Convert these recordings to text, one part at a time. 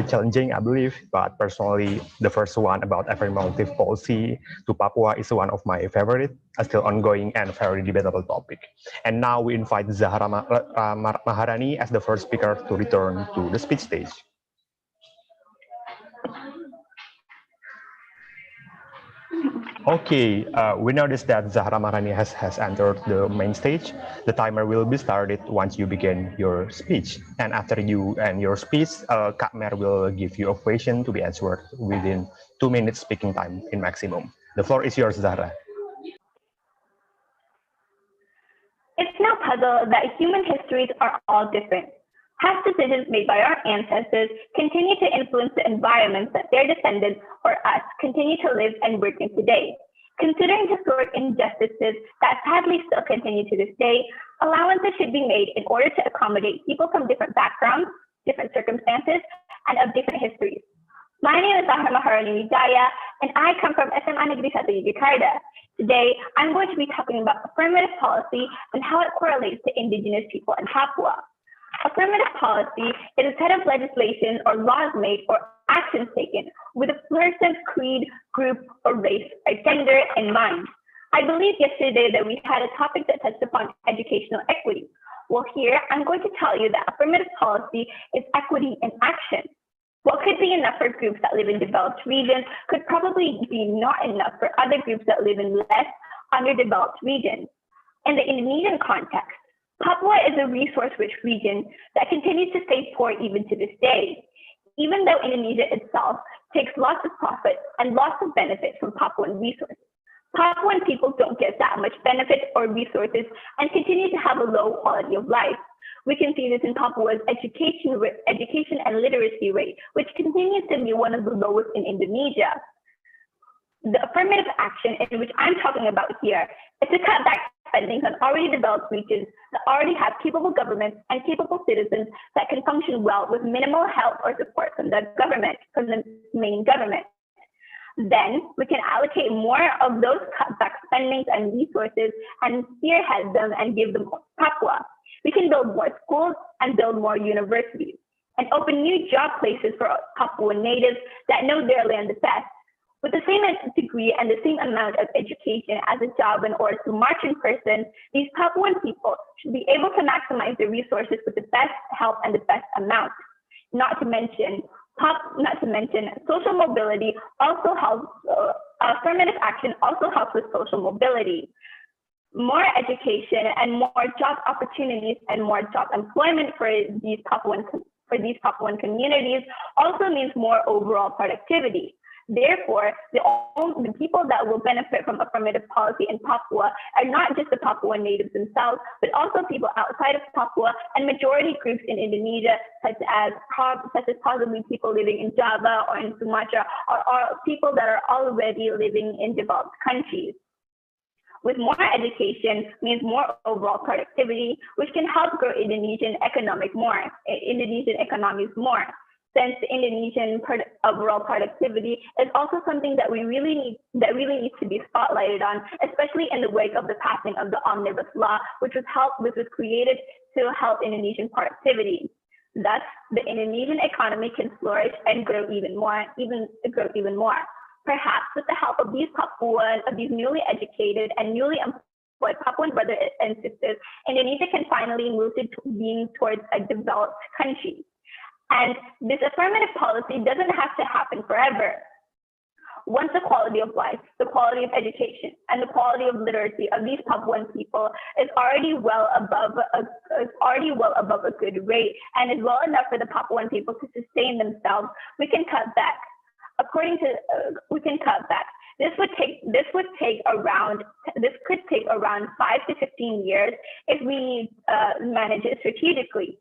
bit challenging, I believe, but personally, the first one about affirmative policy to Papua is one of my favorite, a still ongoing and very debatable topic. And now we invite Zahra Maharani as the first speaker to return to the speech stage. Okay, we noticed that Zahra Maharani has entered the main stage. The timer will be started once you begin your speech. And after you end your speech, Kak Mer will give you a question to be answered within 2 minutes speaking time in maximum. The floor is yours, Zahra. It's no puzzle that human histories are all different. Past decisions made by our ancestors continue to influence the environments that their descendants or us continue to live and work in today. Considering historic injustices that sadly still continue to this day, allowances should be made in order to accommodate people from different backgrounds, different circumstances, and of different histories. My name is Zahra Maharani Wijaya, and I come from SMA Negeri 1 Yogyakarta. Today, I'm going to be talking about affirmative policy and how it correlates to indigenous people in Papua. Affirmative policy is a set of legislation or laws made or actions taken with a person's creed, group, or race or gender in mind. I believe yesterday that we had a topic that touched upon educational equity. Well, here I'm going to tell you that affirmative policy is equity in action. What could be enough for groups that live in developed regions could probably be not enough for other groups that live in less underdeveloped regions. In the Indonesian context, Papua is a resource-rich region that continues to stay poor even to this day, even though Indonesia itself takes lots of profit and lots of benefits from Papuan resources. Papuan people don't get that much benefit or resources and continue to have a low quality of life. We can see this in Papua's education and literacy rate, which continues to be one of the lowest in Indonesia. The affirmative action in which I'm talking about here is to cut back spending on already developed regions that already have capable governments and capable citizens that can function well with minimal help or support from the government, from the main government. Then we can allocate more of those cutback spendings and resources and spearhead them and give them Papua. We can build more schools and build more universities and open new job places for Papuan natives that know their land the best. With the same degree and the same amount of education as a job in order to march in person, these Papuan people should be able to maximize their resources with the best help and the best amount. Not to mention, social mobility also helps, affirmative action also helps with social mobility. More education and more job opportunities and more job employment for these Papuan communities also means more overall productivity. Therefore, the people that will benefit from affirmative policy in Papua are not just the Papuan natives themselves, but also people outside of Papua and majority groups in Indonesia, such as possibly people living in Java or in Sumatra, or people that are already living in developed countries. With more education means more overall productivity, which can help grow Indonesian economies more. Since Indonesian overall productivity is also something that really needs to be spotlighted on, especially in the wake of the passing of the Omnibus Law, which was created to help Indonesian productivity. Thus, the Indonesian economy can flourish and grow even more. Perhaps with the help of these newly educated and newly employed Papuan brothers and sisters, Indonesia can finally move to being towards a developed country. And this affirmative policy doesn't have to happen forever. Once the quality of life, the quality of education, and the quality of literacy of these Papuan people is already well above a good rate and is well enough for the Papuan people to sustain themselves, we can cut back. This could take around 5 to 15 years if we manage it strategically.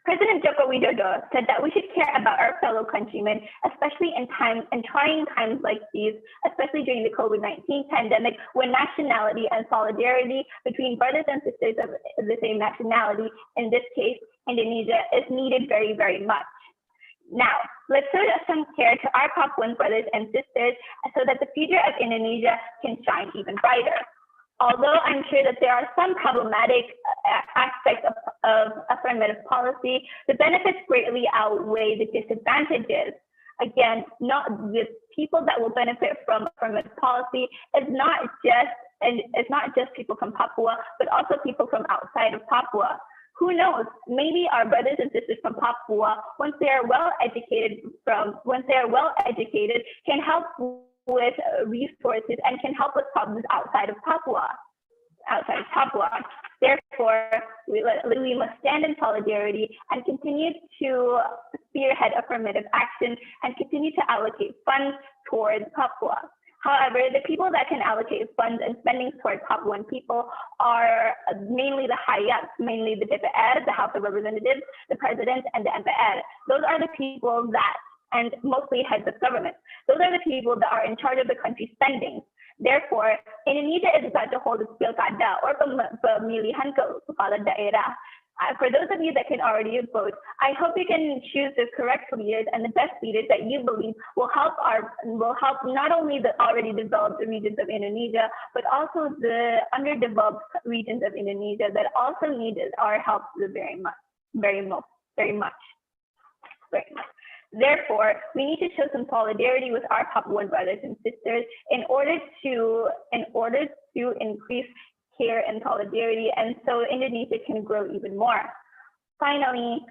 President Joko Widodo said that we should care about our fellow countrymen, especially in trying times like these, especially during the COVID-19 pandemic, when nationality and solidarity between brothers and sisters of the same nationality, in this case, Indonesia, is needed very, very much. Now, let's show some care to our Papuan brothers and sisters so that the future of Indonesia can shine even brighter. Although I'm sure that there are some problematic aspects of affirmative policy, the benefits greatly outweigh the disadvantages. Again, not the people that will benefit from affirmative policy is not just and it's not just people from Papua, but also people from outside of Papua. Who knows? Maybe our brothers and sisters from Papua, once they are well educated, can help with resources and can help with problems outside of Papua. Therefore, we must stand in solidarity and continue to spearhead affirmative action and continue to allocate funds towards Papua. However, the people that can allocate funds and spending towards Papuan people are mainly the high-ups, mainly the DPR, the House of Representatives, the President, and the MPR. Those are the people that, and mostly heads of government, those are the people that are in charge of the country's spending. Therefore, Indonesia is about to hold its pilkada or pemilihan kepala daerah. For those of you that can already vote, I hope you can choose the correct leaders and the best leaders that you believe will help not only the already developed regions of Indonesia, but also the underdeveloped regions of Indonesia that also need our help very much. Therefore, we need to show some solidarity with our Papuan brothers and sisters in order to increase care and solidarity, and so Indonesia can grow even more. Finally,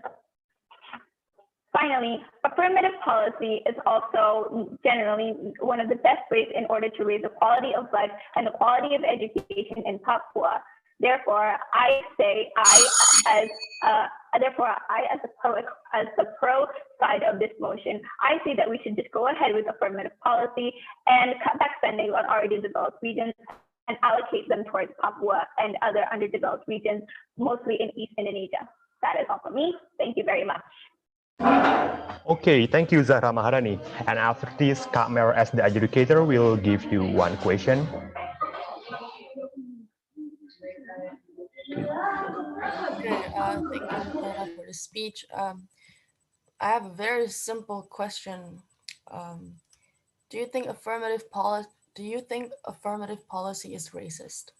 affirmative policy is also generally one of the best ways in order to raise the quality of life and the quality of education in Papua. Therefore, as the pro side of this motion, I say that we should just go ahead with affirmative policy and cut back spending on already developed regions and allocate them towards Papua and other underdeveloped regions, mostly in East Indonesia. That is all for me. Thank you very much. Okay, thank you, Zahra Maharani. And after this, Kak Mer as the adjudicator will give you one question. Okay, thank you, Zahra, for the speech. I have a very simple question. Do you think affirmative policy is racist?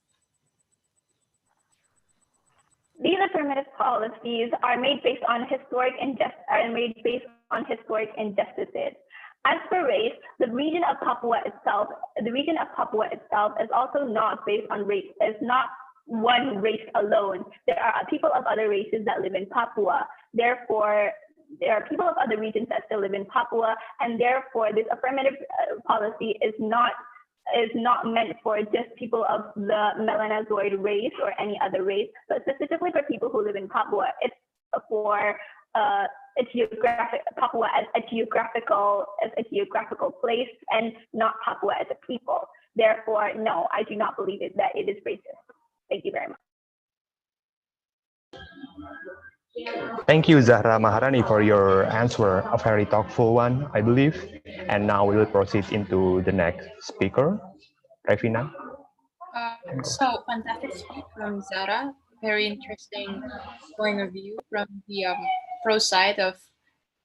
These affirmative policies are made based on historic injustices. As for race, the region of Papua itself is also not based on race. It's not one race alone. There are people of other races that live in Papua. Therefore, there are people of other regions that still live in Papua, and therefore this affirmative policy is not meant for just people of the Melanozoid race or any other race, but specifically for people who live in Papua. It's for Papua as a geographical place, and not Papua as a people. Therefore, no, I do not believe that it is racist. Thank you very much. Thank you, Zahra Maharani, for your answer, a very thoughtful one, I believe. And now we will proceed into the next speaker, Revina. So fantastic speech from Zara. Very interesting point of view from the pro side of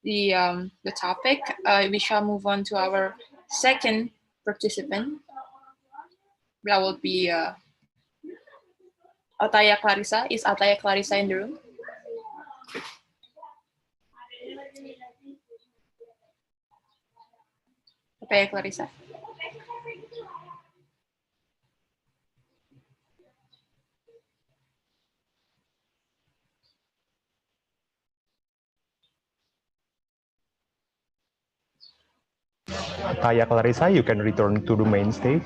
the topic. We shall move on to our second participant. That will be Ataya Clarissa. Is Ataya Clarissa in the room? Ataya Clarissa. Ataya Clarissa, you can return to the main stage.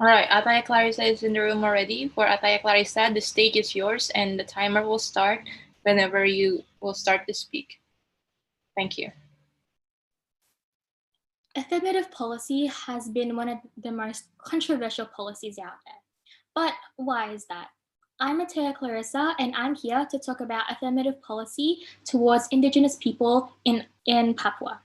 All right, Ataya Clarissa is in the room already. For Ataya Clarissa, the stage is yours and the timer will start whenever you will start to speak. Thank you. Affirmative policy has been one of the most controversial policies out there. But why is that? I'm Ataya Clarissa, and I'm here to talk about affirmative policy towards Indigenous people in Papua.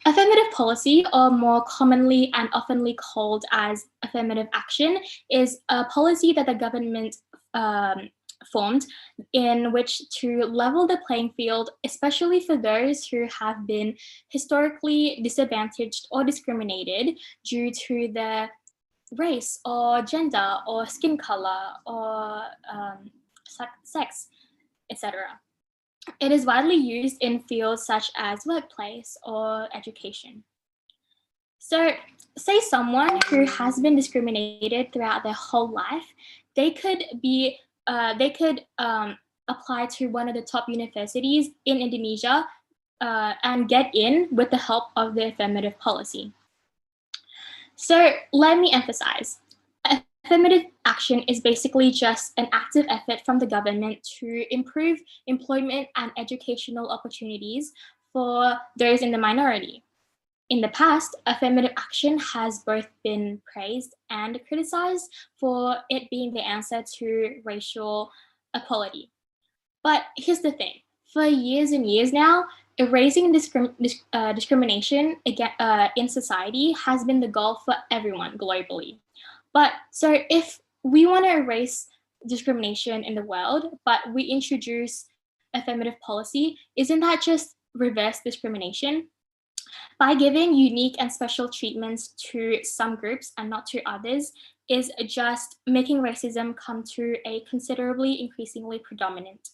Affirmative policy, or more commonly and oftenly called as affirmative action, is a policy that the government formed in which to level the playing field, especially for those who have been historically disadvantaged or discriminated due to their race or gender or skin color or sex, etc. It is widely used in fields such as workplace or education. So, say someone who has been discriminated throughout their whole life, they could apply to one of the top universities in Indonesia and get in with the help of the affirmative policy. So let me emphasize, affirmative action is basically just an active effort from the government to improve employment and educational opportunities for those in the minority. In the past, affirmative action has both been praised and criticized for it being the answer to racial equality. But here's the thing, for years and years now, erasing discrimination in society has been the goal for everyone globally. But so if we want to erase discrimination in the world, but we introduce affirmative policy, isn't that just reverse discrimination? By giving unique and special treatments to some groups and not to others is just making racism come to a considerably increasingly predominant.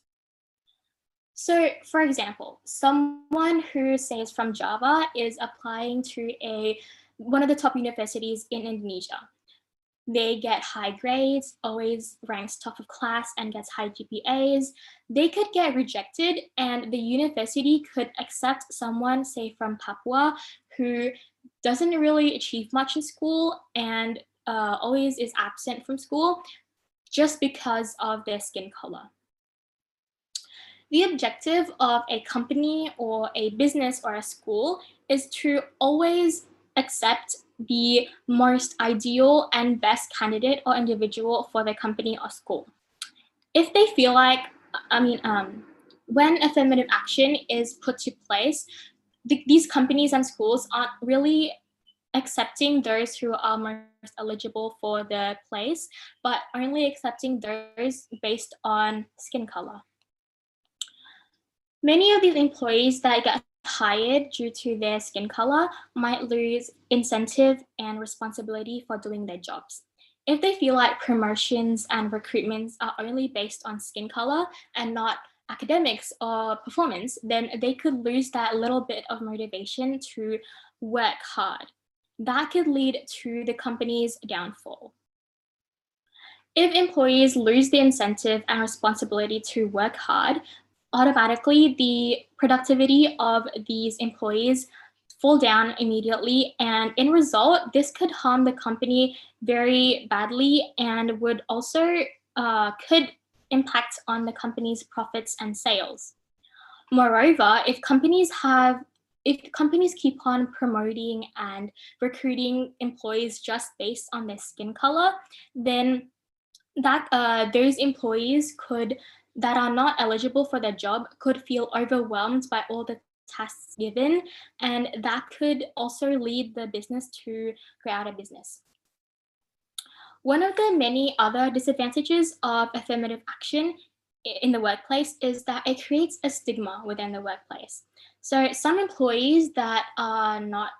So, for example, someone who says from Java is applying to one of the top universities in Indonesia. They get high grades, always ranks top of class, and gets high GPAs. They could get rejected, and the university could accept someone, say from Papua, who doesn't really achieve much in school and always is absent from school just because of their skin color. The objective of a company or a business or a school is to always accept the most ideal and best candidate or individual for their company or school. If they feel like, when affirmative action is put to place, these companies and schools aren't really accepting those who are most eligible for the place, but only accepting those based on skin color. Many of these employees that get hired due to their skin color might lose incentive and responsibility for doing their jobs. If they feel like promotions and recruitments are only based on skin color and not academics or performance, then they could lose that little bit of motivation to work hard. That could lead to the company's downfall. If employees lose the incentive and responsibility to work hard, automatically the productivity of these employees fall down immediately, and in result, this could harm the company very badly and would also could impact on the company's profits and sales. Moreover, if companies keep on promoting and recruiting employees just based on their skin color, then those employees that are not eligible for their job could feel overwhelmed by all the tasks given, and that could also lead the business to go out of business. One of the many other disadvantages of affirmative action in the workplace is that it creates a stigma within the workplace. So some employees that are not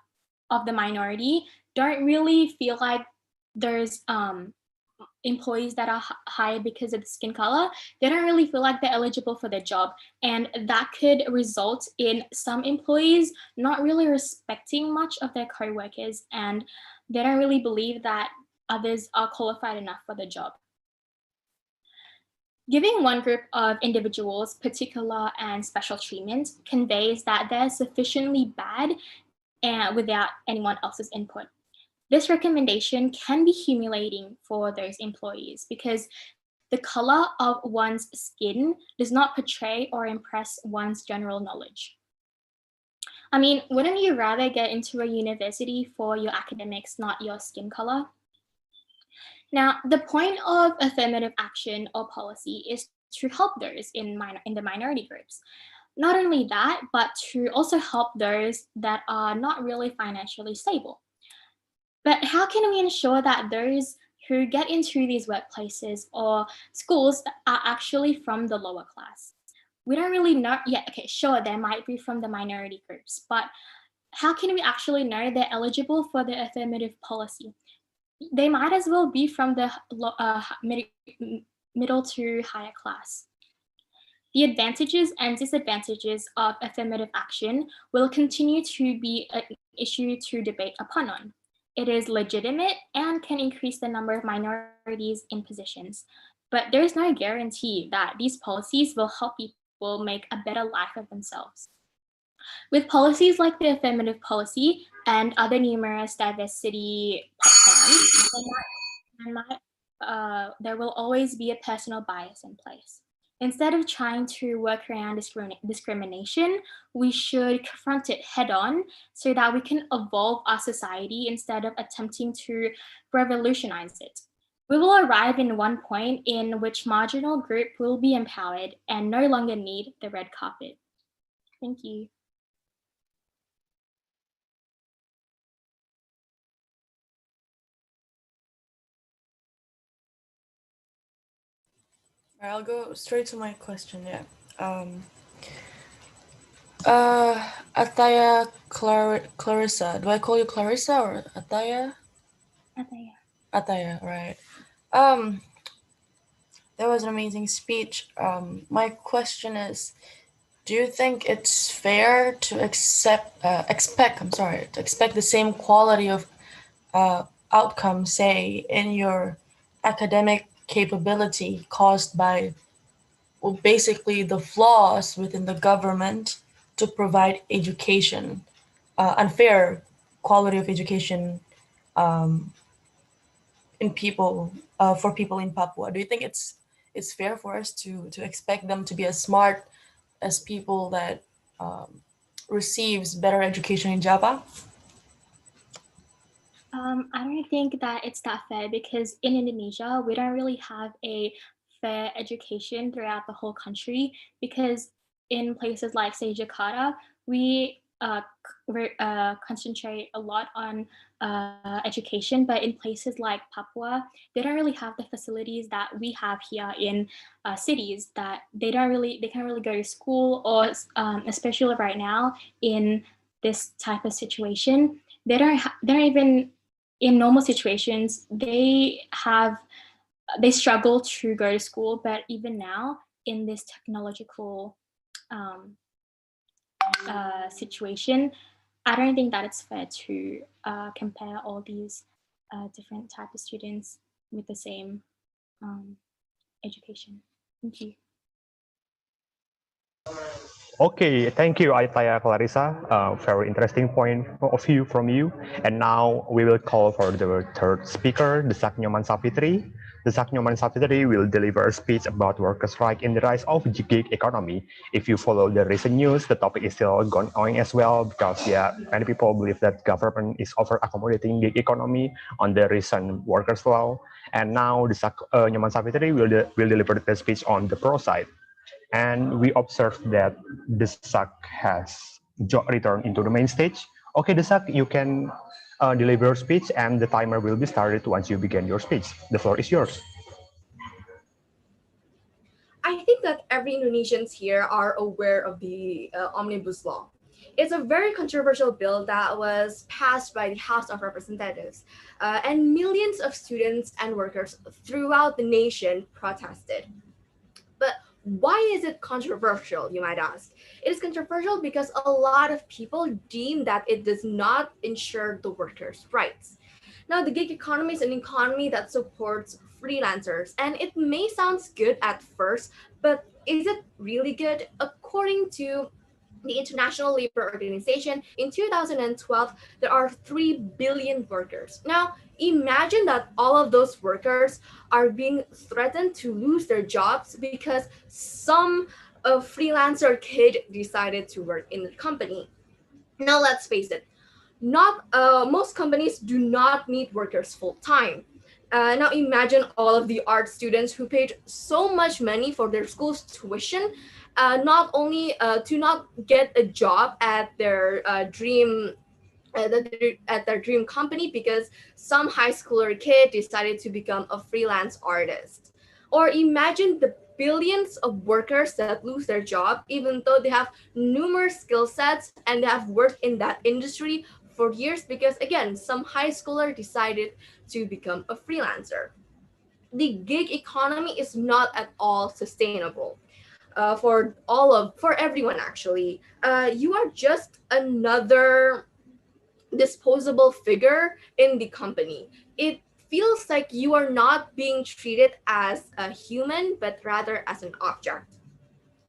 of the minority don't really feel like there's employees that are hired because of the skin color, they don't really feel like they're eligible for their job. And that could result in some employees not really respecting much of their co-workers, and they don't really believe that others are qualified enough for the job. Giving one group of individuals particular and special treatment conveys that they're sufficiently bad and without anyone else's input. This recommendation can be humiliating for those employees because the color of one's skin does not portray or impress one's general knowledge. I mean, wouldn't you rather get into a university for your academics, not your skin color? Now, the point of affirmative action or policy is to help those in the minority groups. Not only that, but to also help those that are not really financially stable. But how can we ensure that those who get into these workplaces or schools are actually from the lower class? We don't really know yet. Okay, sure, they might be from the minority groups, but how can we actually know they're eligible for the affirmative policy? They might as well be from the middle to higher class. The advantages and disadvantages of affirmative action will continue to be an issue to debate upon on. It is legitimate and can increase the number of minorities in positions, but there is no guarantee that these policies will help people make a better life of themselves. With policies like the affirmative policy and other numerous diversity plans, there will always be a personal bias in place. Instead of trying to work around discrimination, we should confront it head on so that we can evolve our society instead of attempting to revolutionize it. We will arrive in one point in which marginal group will be empowered and no longer need the red carpet. Thank you. All right, I'll go straight to my question. Yeah. Ataya Clarissa. Do I call you Clarissa or Ataya? Ataya. Ataya, right. That was an amazing speech. My question is, do you think it's fair to expect the same quality of outcome, say, in your academic capability caused by, well, basically the flaws within the government to provide education, unfair quality of education in people for people in Papua? Do you think it's fair for us to expect them to be as smart as people that receives better education in Java? I don't think that it's that fair because in Indonesia, we don't really have a fair education throughout the whole country because in places like, say, Jakarta, we concentrate a lot on education, but in places like Papua, they don't really have the facilities that we have here in cities. That they can't really go to school, or especially right now in this type of situation, they don't even in normal situations they struggle to go to school, but even now in this technological situation, I don't think that it's fair to compare all these different type of students with the same education. Thank you. Okay, thank you, Aitaya Clarissa. Very interesting point of view from you. And now we will call for the third speaker, Desak Nyoman Sapitri. Desak Nyoman Sapitri will deliver a speech about workers' strike in the rise of gig economy. If you follow the recent news, the topic is still going as well because many people believe that government is over accommodating gig economy on the recent workers' law. And now Desak Nyoman Sapitri will deliver the speech on the pro side. And we observed that Desak has returned into the main stage. Okay, Desak, you can deliver your speech and the timer will be started once you begin your speech. The floor is yours. I think that every Indonesians here are aware of the Omnibus Law. It's a very controversial bill that was passed by the House of Representatives, and millions of students and workers throughout the nation protested. But why is it controversial, you might ask? It is controversial because a lot of people deem that it does not ensure the workers' rights. Now, the gig economy is an economy that supports freelancers, and it may sound good at first, but is it really good? According to the International Labor Organization, in 2012, there are 3 billion workers. Now, imagine that all of those workers are being threatened to lose their jobs because some freelancer kid decided to work in the company. Now, let's face it, not most companies do not need workers full time. Now imagine all of the art students who paid so much money for their school's tuition, not only to not get a job at their dream at their dream company because some high schooler kid decided to become a freelance artist. Or imagine the billions of workers that lose their job even though they have numerous skill sets and they have worked in that industry for years because again some high schooler decided to become a freelancer. The gig economy is not at all sustainable for everyone actually. You are just another disposable figure in the company. It feels like you are not being treated as a human, but rather as an object.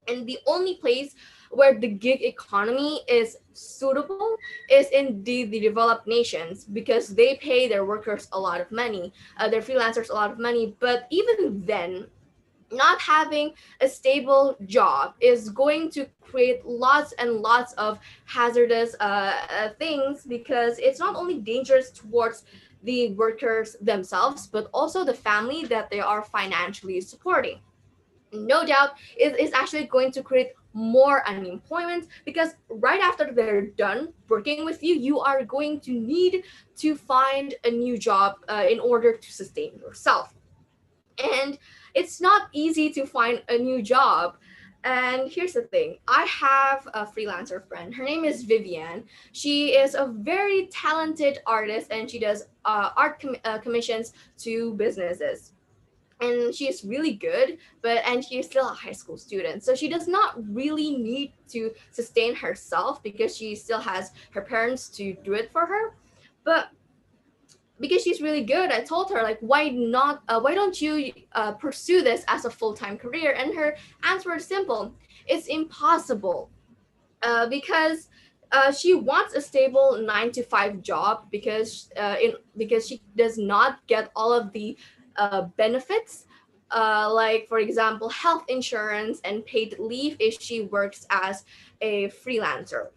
And the only place where the gig economy is suitable is in the developed nations because they pay their workers a lot of money, their freelancers a lot of money. But even then, not having a stable job is going to create lots and lots of hazardous things because it's not only dangerous towards the workers themselves but also the family that they are financially supporting. No doubt it is actually going to create more unemployment because right after they're done working with you, you are going to need to find a new job in order to sustain yourself. And it's not easy to find a new job. And here's the thing, I have a freelancer friend. Her name is Vivian. She is a very talented artist and she does commissions to businesses. And she is really good, and she is still a high school student. So she does not really need to sustain herself because she still has her parents to do it for her. But because she's really good, I told her like, why don't you pursue this as a full-time career? And her answer is simple: it's impossible. Because she wants a stable 9 to 5 job because she does not get all of the benefits, like for example health insurance and paid leave if she works as a freelancer.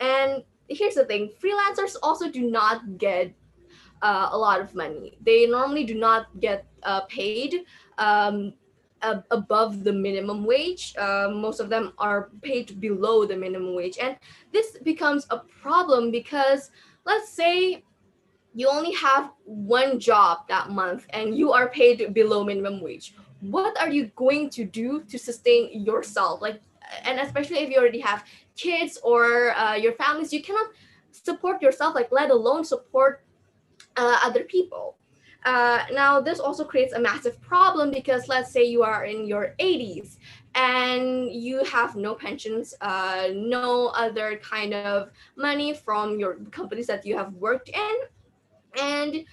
And here's the thing, freelancers also do not get a lot of money. They normally do not get paid above the minimum wage. Most of them are paid below the minimum wage. And this becomes a problem because let's say you only have one job that month and you are paid below minimum wage. What are you going to do to sustain yourself? Like, and especially if you already have kids or your families, you cannot support yourself, like let alone support other people. Now, this also creates a massive problem because let's say you are in your 80s and you have no pensions, no other kind of money from your companies that you have worked in, and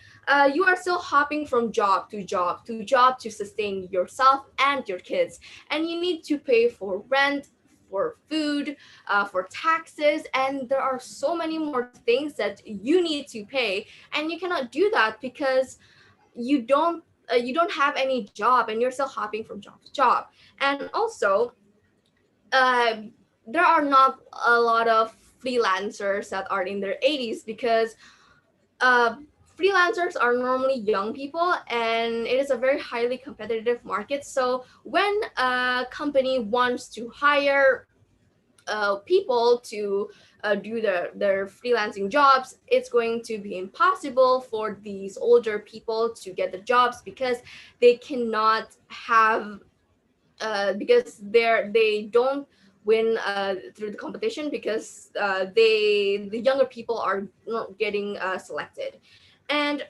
you are still hopping from job to job to job to sustain yourself and your kids, and you need to pay for rent, for food, for taxes, and there are so many more things that you need to pay, and you cannot do that because you don't have any job and you're still hopping from job to job. And also, uh, there are not a lot of freelancers that are in their 80s because uh, freelancers are normally young people and it is a very highly competitive market. So when a company wants to hire people to do their freelancing jobs, it's going to be impossible for these older people to get the jobs because they cannot have because they don't win through the competition because the younger people are not getting selected. And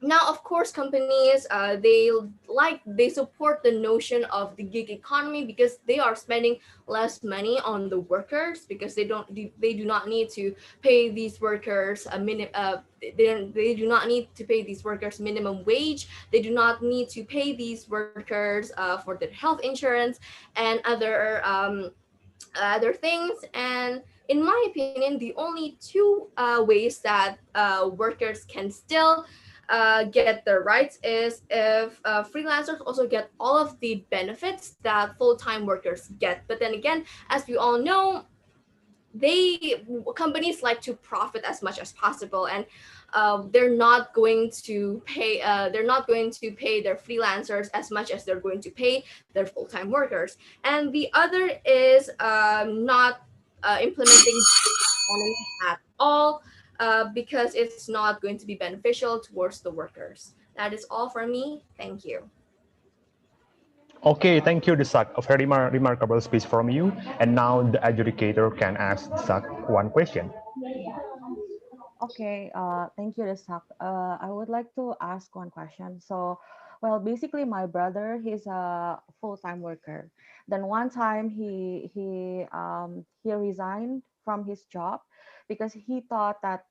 now of course companies they support the notion of the gig economy because they are spending less money on the workers because they do not need to pay these workers a they do not need to pay these workers minimum wage. They do not need to pay these workers for their health insurance and other things. And in my opinion, the only two ways that workers can still get their rights is if freelancers also get all of the benefits that full-time workers get. But then again, as we all know, companies like to profit as much as possible, and they're not going to pay their freelancers as much as they're going to pay their full-time workers. And the other is not implementing economy at all, because it's not going to be beneficial towards the workers. That is all from me. Thank you. Okay, thank you, Desak. A very remarkable speech from you. And now the adjudicator can ask Desak one question. Okay, thank you, Desak. I would like to ask one question. So, well, basically, my brother, he's a full-time worker. Then one time he resigned from his job because he thought that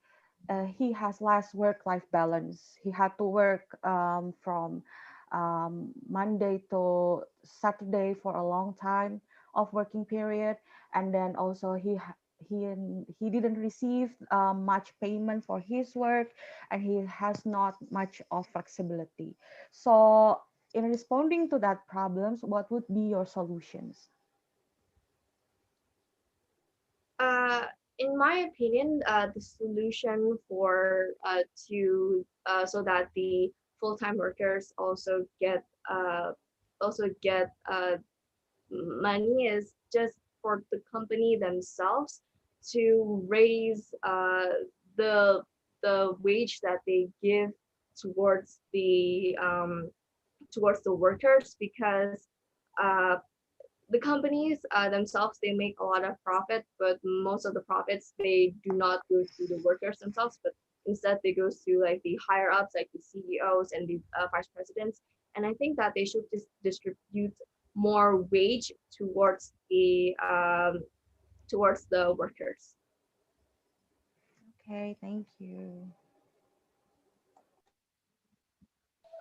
he has less work-life balance. He had to work from Monday to Saturday for a long time of working period, and then also he didn't receive much payment for his work, and he has not much of flexibility. So, in responding to that problems, what would be your solutions? Uh, in my opinion, the solution for to so that the full-time workers also get money is just for the company themselves to raise the wage that they give towards the workers, because uh, the companies themselves, they make a lot of profit, but most of the profits, they do not go to the workers themselves, but instead they go to like the higher ups, like the CEOs and the vice presidents. And I think that they should just distribute more wage towards the workers. Okay, thank you.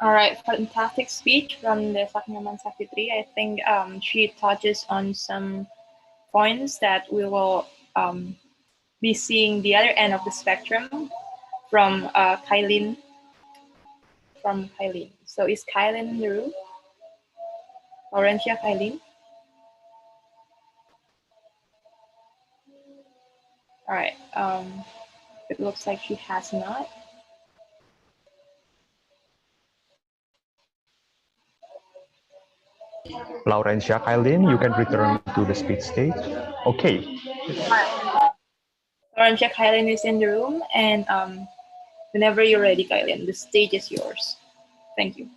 All right, fantastic speech from the Sakyaman Sakitri. I think she touches on some points that we will be seeing the other end of the spectrum from Kailin. So is Kailin in the room? Laurentia, Kailin? All right. It looks like she has not. Laurentia Kailin, you can return to the speech stage. Okay. Laurentia, Kailin is in the room, and whenever you're ready, Kailin, the stage is yours. Thank you.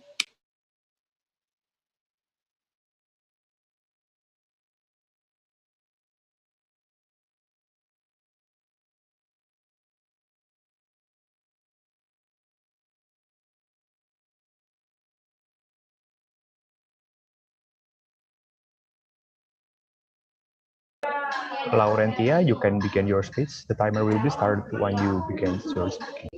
Laurentia, you can begin your speech. The timer will be started when you begin your speaking.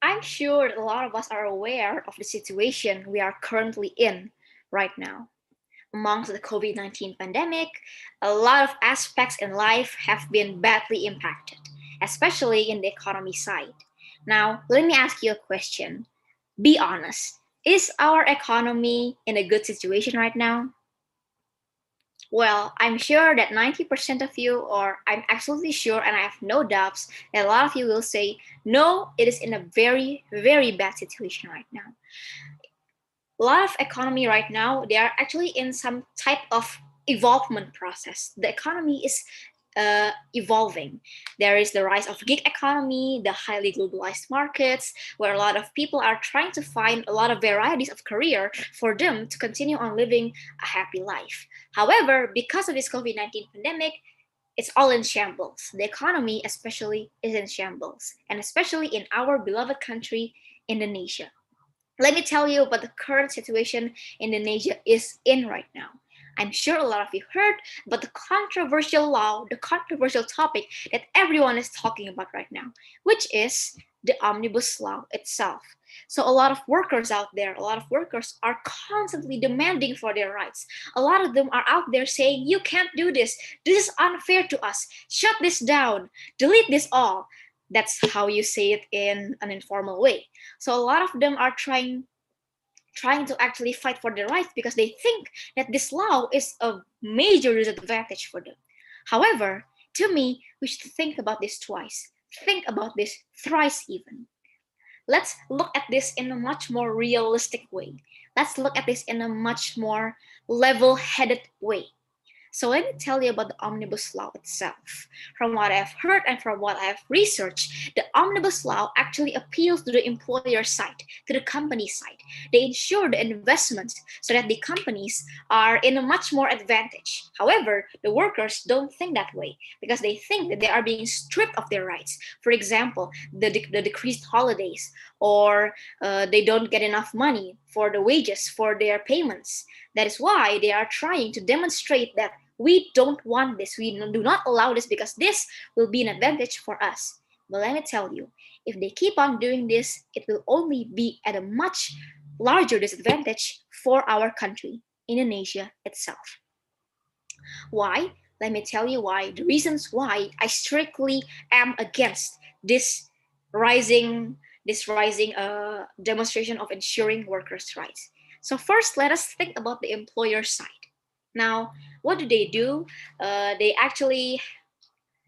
I'm sure that a lot of us are aware of the situation we are currently in right now. Amongst the COVID 19 pandemic, a lot of aspects in life have been badly impacted, especially in the economy side. Now, let me ask you a question. Be honest. Is our economy in a good situation right now? Well, I'm sure that 90% of you, or I'm absolutely sure, and I have no doubts that a lot of you will say, no, it is in a very, very bad situation right now. A lot of economy right now, they are actually in some type of evolvement process. The economy is evolving. There is the rise of gig economy, the highly globalized markets, where a lot of people are trying to find a lot of varieties of career for them to continue on living a happy life. However, because of this COVID-19 pandemic, it's all in shambles. The economy, especially, is in shambles, and especially in our beloved country, Indonesia. Let me tell you about the current situation Indonesia is in right now. I'm sure a lot of you heard about the controversial law, the controversial topic that everyone is talking about right now, which is the omnibus law itself. So a lot of workers out there, a lot of workers are constantly demanding for their rights. A lot of them are out there saying, you can't do this. This is unfair to us. Shut this down. Delete this all. That's how you say it in an informal way. So a lot of them are trying trying to actually fight for their rights because they think that this law is a major disadvantage for them. However, to me, we should think about this twice. Think about this thrice even. Let's look at this in a much more realistic way. Let's look at this in a much more level-headed way. So let me tell you about the Omnibus Law itself. From what I've heard and from what I've researched, the Omnibus Law actually appeals to the employer side, to the company side. They ensure the investments so that the companies are in a much more advantage. However, the workers don't think that way because they think that they are being stripped of their rights. For example, the decreased holidays, or they don't get enough money for the wages, for their payments. That is why they are trying to demonstrate that we don't want this. We do not allow this because this will be an advantage for us. But let me tell you, if they keep on doing this, it will only be at a much larger disadvantage for our country, Indonesia itself. Why? Let me tell you why. The reasons why I strictly am against this rising demonstration of ensuring workers' rights. So first, let us think about the employer side. Now, what do? They actually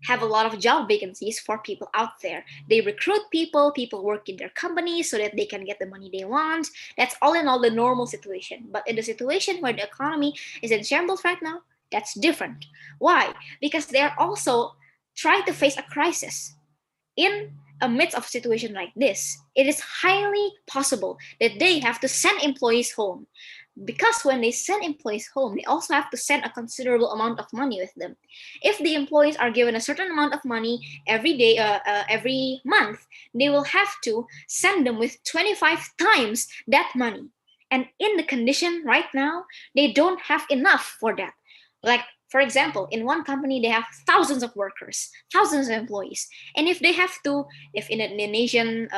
have a lot of job vacancies for people out there. They recruit people work in their companies so that they can get the money they want. That's all in all the normal situation. But in the situation where the economy is in shambles right now, that's different. Why? Because they are also trying to face a crisis. In a midst of a situation like this, it is highly possible that they have to send employees home. Because when they send employees home, they also have to send a considerable amount of money with them. If the employees are given a certain amount of money every month, they will have to send them with 25 times that money. And in the condition right now, they don't have enough for that. Like, for example, in one company, they have thousands of workers, thousands of employees. And if in an Indonesian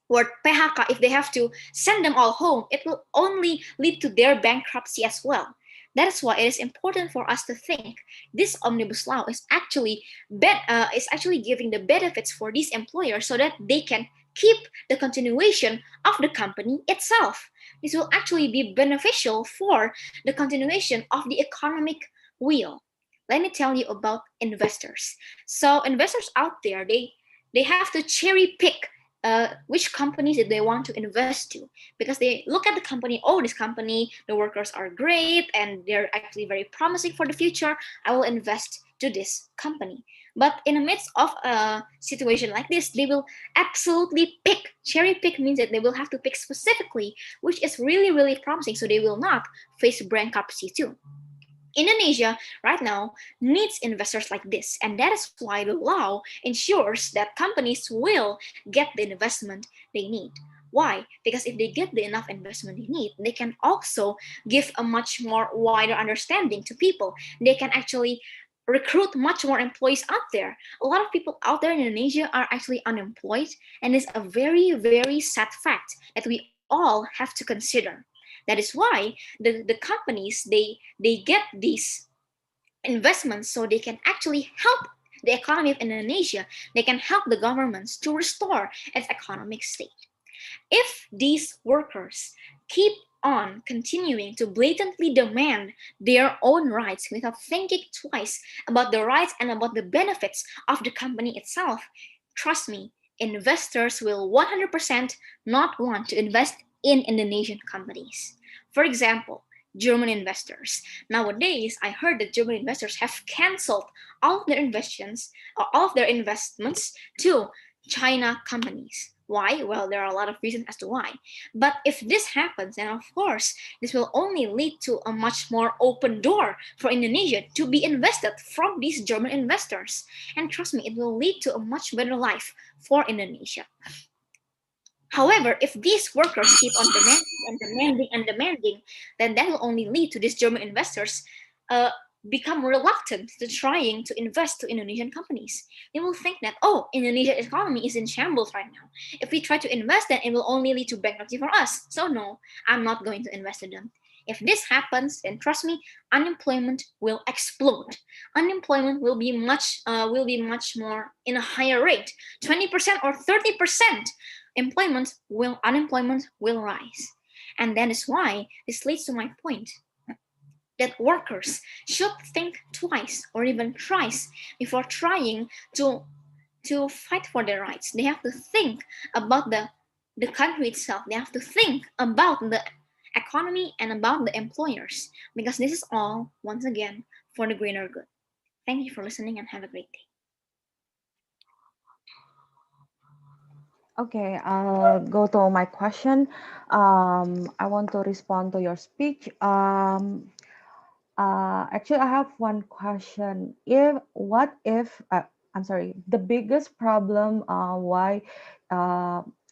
word PHK, if they have to send them all home, it will only lead to their bankruptcy as well. That is why it is important for us to think this omnibus law is actually giving the benefits for these employers so that they can keep the continuation of the company itself. This will actually be beneficial for the continuation of the economic wheel. Let me tell you about investors. So investors out there, they have to cherry pick which companies that they want to invest to, because they look at the company, oh, this company, the workers are great and they're actually very promising for the future, I will invest to this company. But in the midst of a situation like this, they will absolutely pick. Cherry pick means that they will have to pick specifically which is really, really promising, so they will not face bankruptcy too. Indonesia right now needs investors like this, and that is why the law ensures that companies will get the investment they need. Why? Because if they get the enough investment they need, they can also give a much more wider understanding to people. They can actually recruit much more employees out there. A lot of people out there in Indonesia are actually unemployed, and it's a very, very sad fact that we all have to consider. That is why the companies, they get these investments so they can actually help the economy of Indonesia. They can help the governments to restore its economic state. If these workers keep on continuing to blatantly demand their own rights without thinking twice about the rights and about the benefits of the company itself, trust me, investors will 100% not want to invest in Indonesian companies. For example, German investors. Nowadays, I heard that German investors have canceled all of their investments to China companies. Why? Well, there are a lot of reasons as to why. But if this happens, then of course, this will only lead to a much more open door for Indonesia to be invested from these German investors. And trust me, it will lead to a much better life for Indonesia. However, if these workers keep on demanding, then that will only lead to these German investors become reluctant to trying to invest to Indonesian companies. They will think that, oh, Indonesia's economy is in shambles right now. If we try to invest, then it will only lead to bankruptcy for us. So no, I'm not going to invest in them. If this happens, then trust me, unemployment will explode. Unemployment will be much more in a higher rate, 20% or 30%. Unemployment will rise. And that is why this leads to my point that workers should think twice or even thrice before trying to fight for their rights. They have to think about the country itself. They have to think about the economy and about the employers, because this is all, once again, for the greater good. Thank you for listening and have a great day. Okay, I'll go to my question. I want to respond to your speech. Actually, I have one question. What if, I'm sorry, the biggest problem why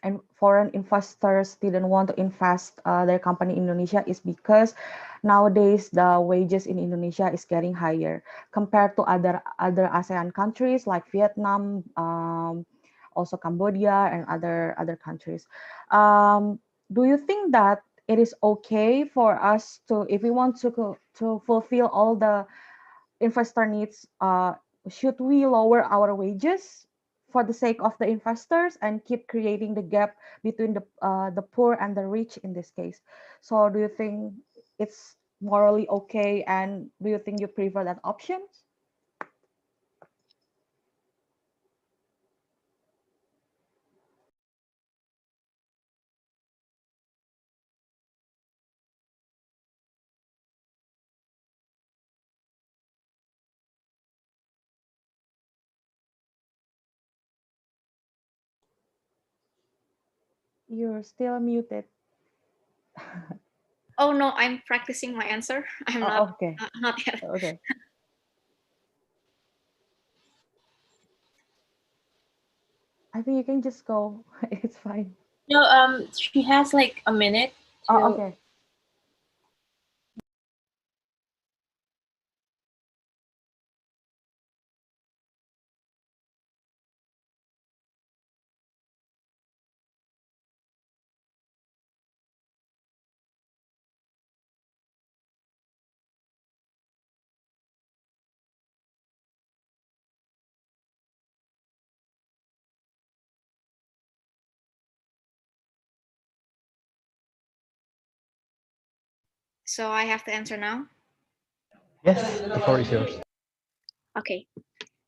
and foreign investors didn't want to invest their company in Indonesia is because nowadays the wages in Indonesia is getting higher compared to other ASEAN countries like Vietnam, also Cambodia and other countries. Do you think that it is okay for us to, if we want to fulfill all the investor needs, should we lower our wages for the sake of the investors and keep creating the gap between the poor and the rich in this case? So do you think it's morally okay, and do you think you prefer that option? You're still muted. Oh no, I'm practicing my answer. I'm Oh, not okay. not yet. Okay. I think you can just go. It's fine. No, she has like a minute to. Oh, okay. So I have to answer now. Yes, the floor is yours. Okay.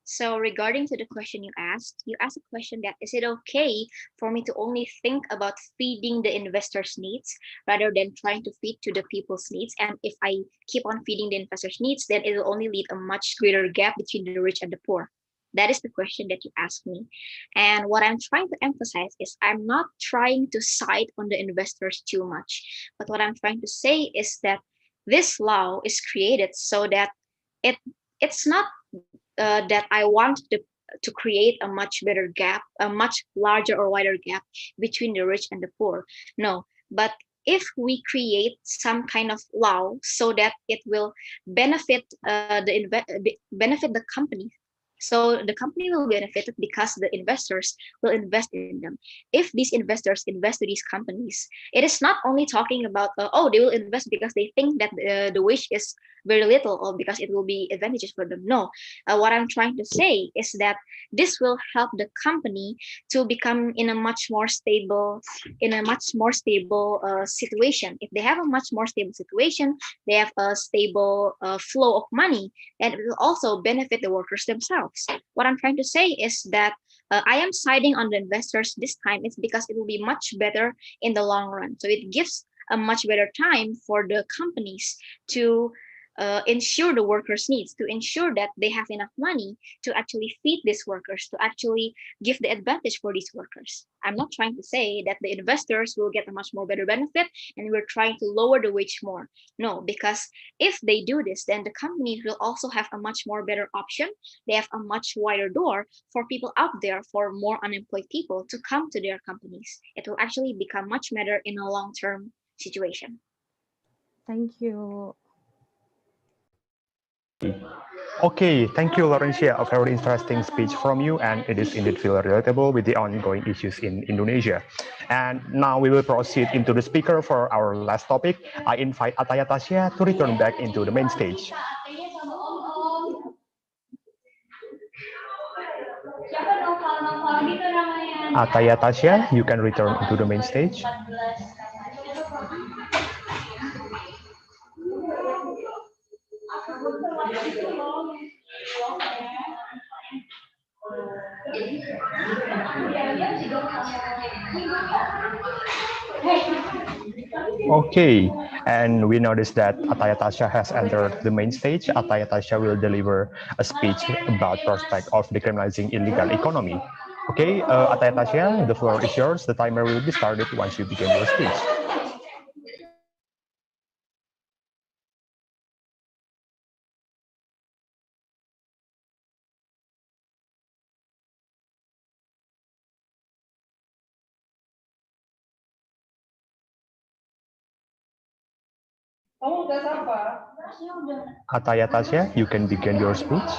So regarding to the question you asked a question that is it okay for me to only think about feeding the investors' needs rather than trying to feed to the people's needs? And if I keep on feeding the investors' needs, then it will only lead a much greater gap between the rich and the poor. That is the question that you asked me. And what I'm trying to emphasize is I'm not trying to side on the investors too much. But what I'm trying to say is that this law is created so that it it's not that I want to create a much better gap, a much larger or wider gap between the rich and the poor. No, but if we create some kind of law so that it will benefit benefit the company, so the company will benefit because the investors will invest in them. If these investors invest to these companies, it is not only talking about they will invest because they think that the wage is very little or because it will be advantageous for them. No, what I'm trying to say is that this will help the company to become in a much more stable situation. If they have a much more stable situation, they have a stable flow of money, and it will also benefit the workers themselves. What I'm trying to say is that I am siding on the investors this time. It's because it will be much better in the long run. So it gives a much better time for the companies to ensure the workers' needs, to ensure that they have enough money to actually feed these workers, to actually give the advantage for these workers. I'm not trying to say that the investors will get a much more better benefit and we're trying to lower the wage more. No, because if they do this, then the companies will also have a much more better option. They have a much wider door for people out there, for more unemployed people to come to their companies. It will actually become much better in a long-term situation. Thank you. Okay, thank you, Laurentia. A very interesting speech from you, and it is indeed feel relatable with the ongoing issues in Indonesia. And now we will proceed into the speaker for our last topic. I invite Ataya Tasya to return back into the main stage. Ataya Tasya, you can return into the main stage. Okay, and we noticed that Ataya Tasha has entered the main stage. Ataya Tasha will deliver a speech about prospect of decriminalizing illegal economy. Okay, Ataya Tasha, the floor is yours. The timer will be started once you begin your speech. Ataya Tasha, you can begin your speech.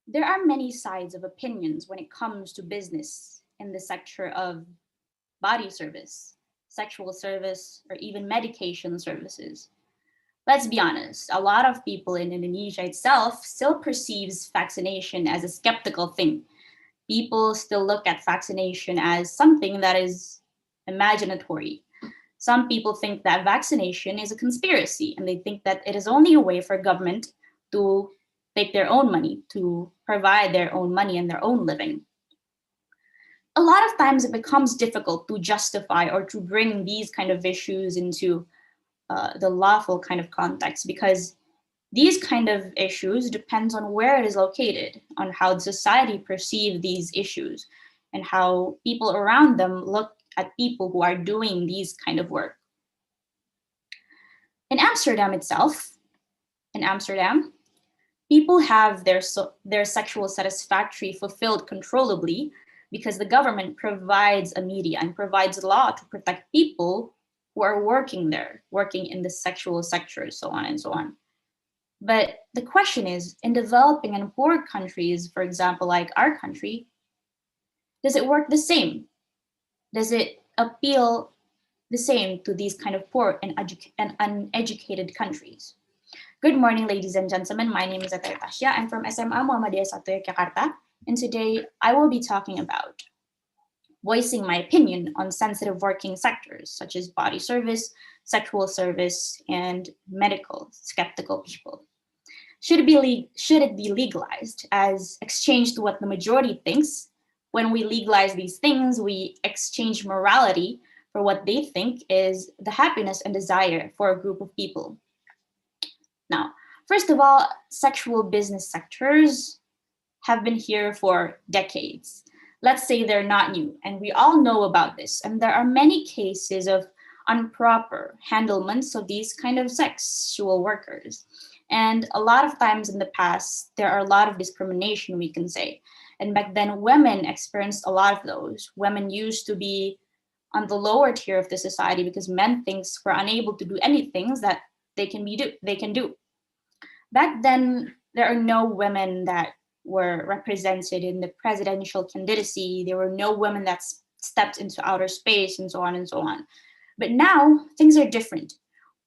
There are many sides of opinions when it comes to business in the sector of body service, sexual service, or even medication services. Let's be honest, a lot of people in Indonesia itself still perceives vaccination as a skeptical thing. People still look at vaccination as something that is imaginatory. Some people think that vaccination is a conspiracy, and they think that it is only a way for government to take their own money, to provide their own money and their own living. A lot of times it becomes difficult to justify or to bring these kind of issues into the lawful kind of context, because these kind of issues depends on where it is located, on how the society perceive these issues, and how people around them look at people who are doing these kind of work. In Amsterdam itself, people have their sexual satisfactory fulfilled controllably because the government provides a media and provides law to protect people who are working there, working in the sexual sector, so on and so on. But the question is, in developing and poor countries, for example, like our country, does it work the same? Does it appeal the same to these kind of poor and uneducated countries? Good morning, ladies and gentlemen. My name is Ataya Tasya. I'm from SMA Muhammadiyah 1 Yogyakarta, and today I will be talking about voicing my opinion on sensitive working sectors such as body service, sexual service, and medical skeptical people. Should it be legalized? As exchanged to what the majority thinks, when we legalize these things, we exchange morality for what they think is the happiness and desire for a group of people. Now, first of all, sexual business sectors have been here for decades. Let's say they're not new, and we all know about this. And there are many cases of improper handlements of these kind of sexual workers. And a lot of times in the past, there are a lot of discrimination, we can say. And back then, women experienced a lot of those. Women used to be on the lower tier of the society because men thinks we're unable to do anything that they can do. Back then, there are no women that were represented in the presidential candidacy. There were no women that stepped into outer space and so on and so on. But now things are different.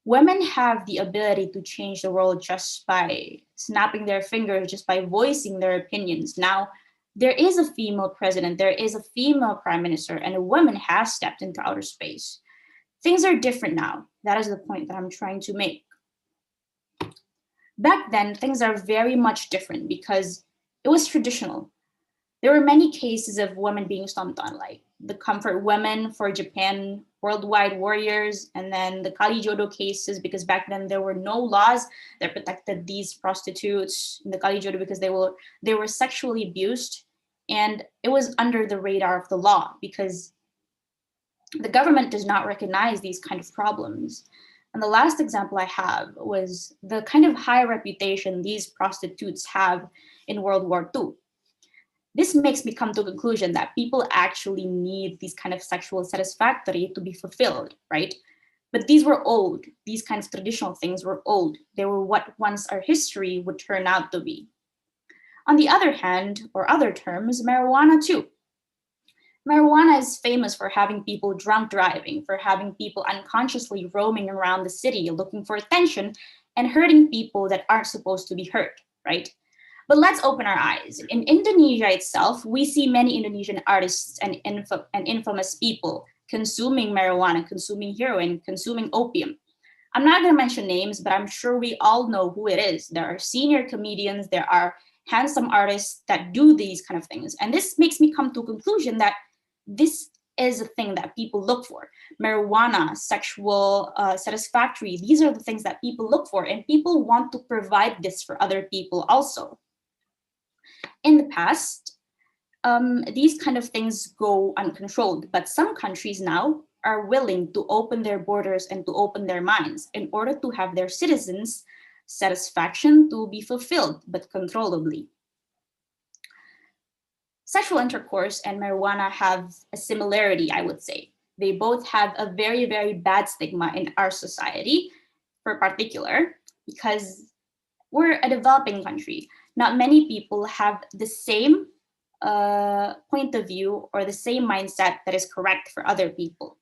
Women have the ability to change the world just by snapping their fingers, just by voicing their opinions. Now, there is a female president, there is a female prime minister, and a woman has stepped into outer space. Things are different now. That is the point that I'm trying to make. Back then, things are very much different because it was traditional. There were many cases of women being stomped on, like the Comfort Women for Japan, Worldwide Warriors, and then the Kalijodo cases, because back then there were no laws that protected these prostitutes in the Kalijodo because they were sexually abused, and it was under the radar of the law because the government does not recognize these kind of problems. And the last example I have was the kind of high reputation these prostitutes have in World War II. This makes me come to a conclusion that people actually need these kind of sexual satisfactory to be fulfilled, right? But these were old. These kinds of traditional things were old. They were what once our history would turn out to be. On the other hand, or other terms, marijuana too. Marijuana is famous for having people drunk driving, for having people unconsciously roaming around the city looking for attention and hurting people that aren't supposed to be hurt, right? But let's open our eyes. In Indonesia itself, we see many Indonesian artists and infamous people consuming marijuana, consuming heroin, consuming opium. I'm not going to mention names, but I'm sure we all know who it is. There are senior comedians, there are handsome artists that do these kind of things. And this makes me come to a conclusion that this is a thing that people look for. Marijuana, sexual satisfactory, these are the things that people look for, and people want to provide this for other people also. In the past, these kind of things go uncontrolled, but some countries now are willing to open their borders and to open their minds in order to have their citizens' satisfaction to be fulfilled, but controllably. Sexual intercourse and marijuana have a similarity, I would say. They both have a very, very bad stigma in our society, for particular, because we're a developing country. Not many people have the same point of view or the same mindset that is correct for other people.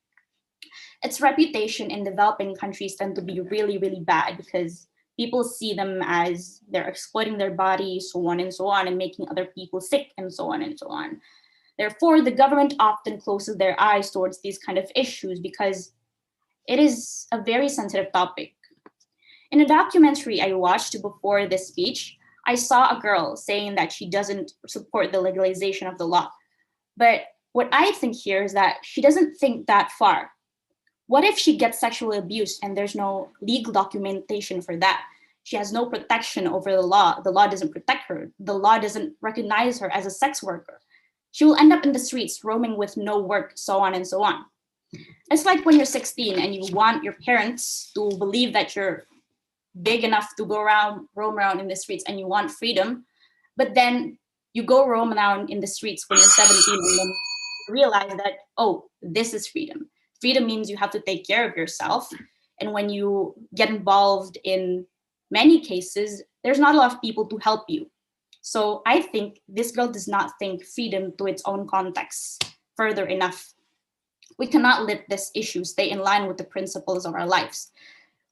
Its reputation in developing countries tend to be really, really bad because people see them as they're exploiting their bodies, so on, and making other people sick, and so on and so on. Therefore, the government often closes their eyes towards these kind of issues because it is a very sensitive topic. In a documentary I watched before this speech, I saw a girl saying that she doesn't support the legalization of the law. But what I think here is that she doesn't think that far. What if she gets sexually abused and there's no legal documentation for that? She has no protection over the law. The law doesn't protect her. The law doesn't recognize her as a sex worker. She will end up in the streets roaming with no work, so on and so on. It's like when you're 16 and you want your parents to believe that you're big enough to roam around in the streets and you want freedom, but then you go roam around in the streets when you're 17 and then you realize that, oh, this is freedom. Freedom means you have to take care of yourself. And when you get involved in many cases, there's not a lot of people to help you. So I think this girl does not think freedom to its own context further enough. We cannot let this issue stay in line with the principles of our lives.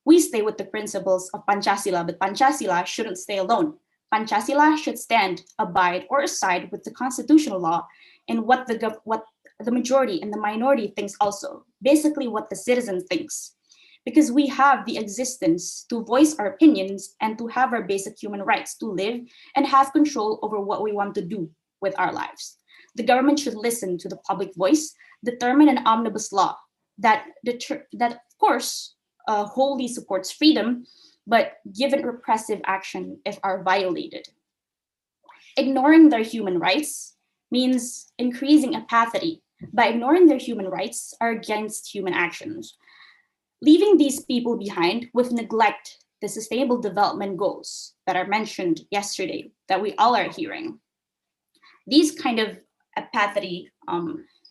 We stay with the principles of Pancasila, but Pancasila shouldn't stay alone. Pancasila should stand, abide, or aside with the constitutional law and what the majority and the minority thinks also, basically what the citizen thinks. Because we have the existence to voice our opinions and to have our basic human rights to live and have control over what we want to do with our lives. The government should listen to the public voice, determine an omnibus law that of course, wholly supports freedom, but given repressive action if are violated. Ignoring their human rights means increasing apathy. By ignoring their human rights are against human actions. Leaving these people behind with neglect the sustainable development goals that are mentioned yesterday that we all are hearing. These kind of apathy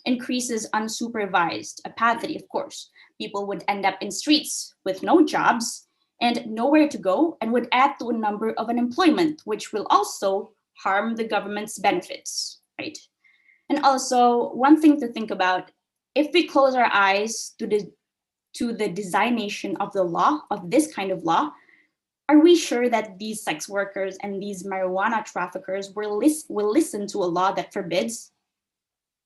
increases unsupervised apathy, of course. People would end up in streets with no jobs and nowhere to go and would add to a number of unemployment, which will also harm the government's benefits, right? And also, one thing to think about, if we close our eyes to the designation of the law, of this kind of law, are we sure that these sex workers and these marijuana traffickers will listen to a law that forbids?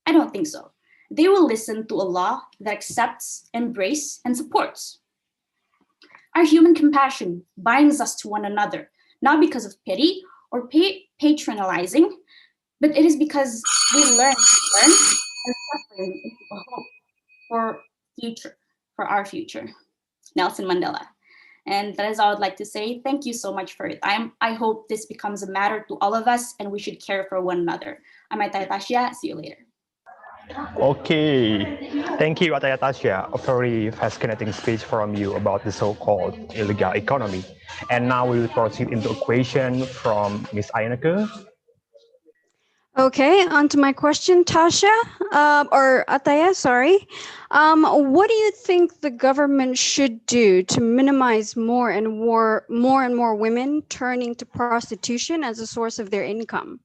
I don't think so. They will listen to a law that accepts, embraces, and supports. Our human compassion binds us to one another, not because of pity or patronizing, but it is because we learn and suffering into a hope for our future. Nelson Mandela. And that is all I'd like to say. Thank you so much for your time. I hope this becomes a matter to all of us and we should care for one another. I'm Ataya Tasha. See you later. Okay, thank you, Ataya Tasha. A very fascinating speech from you about the so-called illegal economy. And now we will proceed into a question from Ms. Aineke. Okay, on to my question, Tasha, or Ataya, sorry. What do you think the government should do to minimize more and more women turning to prostitution as a source of their income?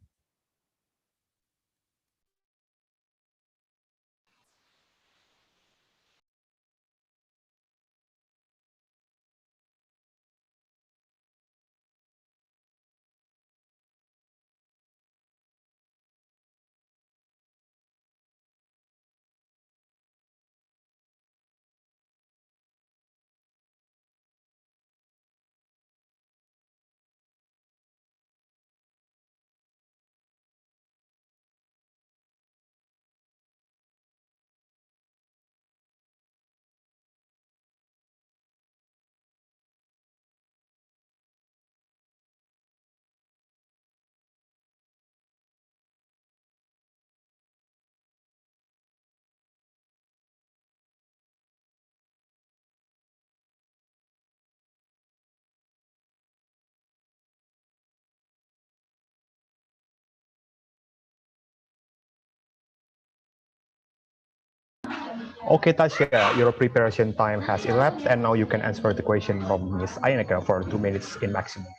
Okay, Tasha, your preparation time has elapsed, and now you can answer the question from Ms. Aineka for 2 minutes in maximum.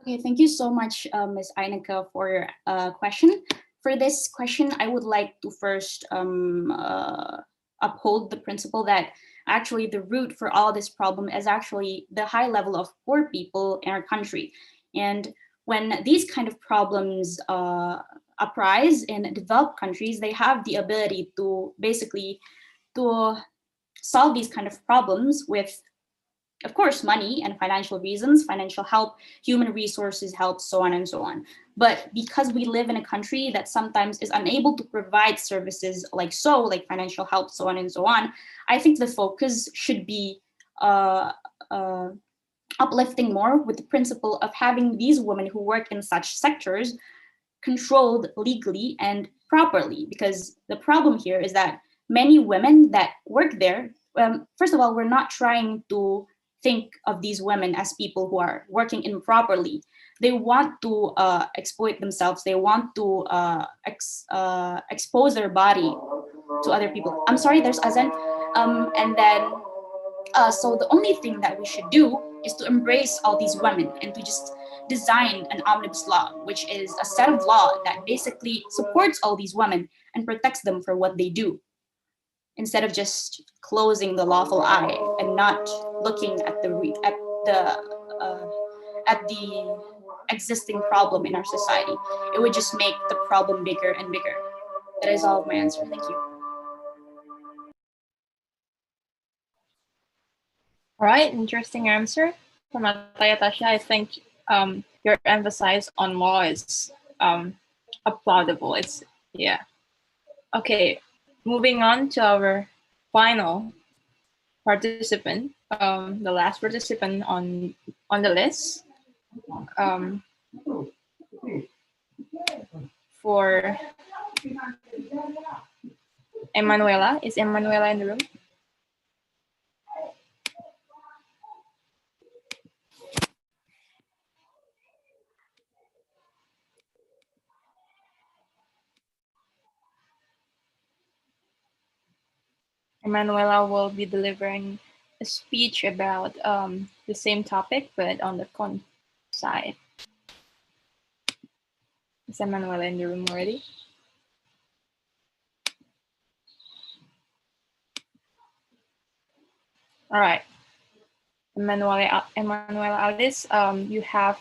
Okay, thank you so much, Ms. Aineka, for your question. For this question, I would like to first uphold the principle that actually the root for all this problem is actually the high level of poor people in our country. And when these kind of problems uprise in developed countries, they have the ability to basically to solve these kind of problems with, of course, money and financial reasons, financial help, human resources help, so on and so on. But because we live in a country that sometimes is unable to provide services like financial help, so on and so on, I think the focus should be uplifting more with the principle of having these women who work in such sectors controlled legally and properly. Because the problem here is that many women that work there, first of all, we're not trying to think of these women as people who are working improperly. They want to exploit themselves. They want to expose their body to other people. I'm sorry, there's Azan. So the only thing that we should do is to embrace all these women and to just design an omnibus law, which is a set of law that basically supports all these women and protects them for what they do, instead of just closing the lawful eye and not looking at the existing problem in our society. It would just make the problem bigger and bigger. That is all of my answer. Thank you. All right, interesting answer from Ataya Tasha. I think your emphasis on law is applaudable. It's yeah. Okay, moving on to our final participant, the last participant on the list. For Emanuela. Is Emanuela in the room? Emanuela will be delivering a speech about the same topic, but on the con side. Is Emanuela in the room already? All right. Emanuela Alice, you have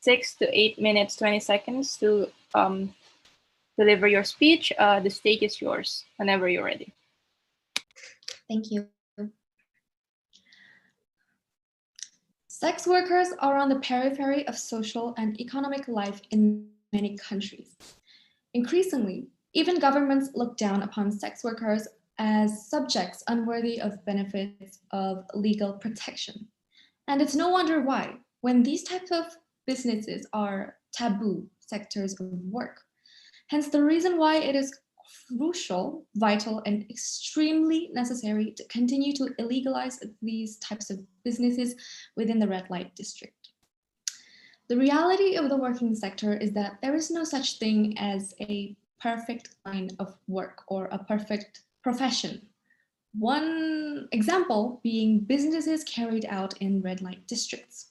6 to 8 minutes, 20 seconds to deliver your speech. The stage is yours whenever you're ready. Thank you. Sex workers are on the periphery of social and economic life in many countries. Increasingly, even governments look down upon sex workers as subjects unworthy of benefits of legal protection. And it's no wonder why, when these types of businesses are taboo sectors of work. Hence the reason why it is crucial, vital, and extremely necessary to continue to illegalize these types of businesses within the red light district. The reality of the working sector is that there is no such thing as a perfect line of work or a perfect profession. One example being businesses carried out in red light districts.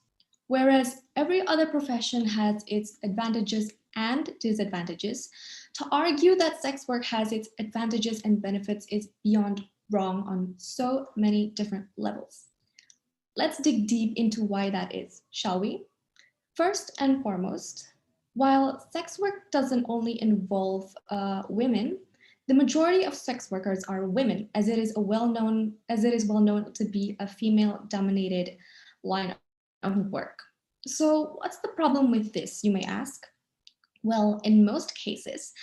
Whereas every other profession has its advantages and disadvantages, to argue that sex work has its advantages and benefits is beyond wrong on so many different levels. Let's dig deep into why that is, shall we? First and foremost, while sex work doesn't only involve women, the majority of sex workers are women, as it is well known to be a female-dominated line of work. So what's the problem with this, you may ask? Well, in most cases,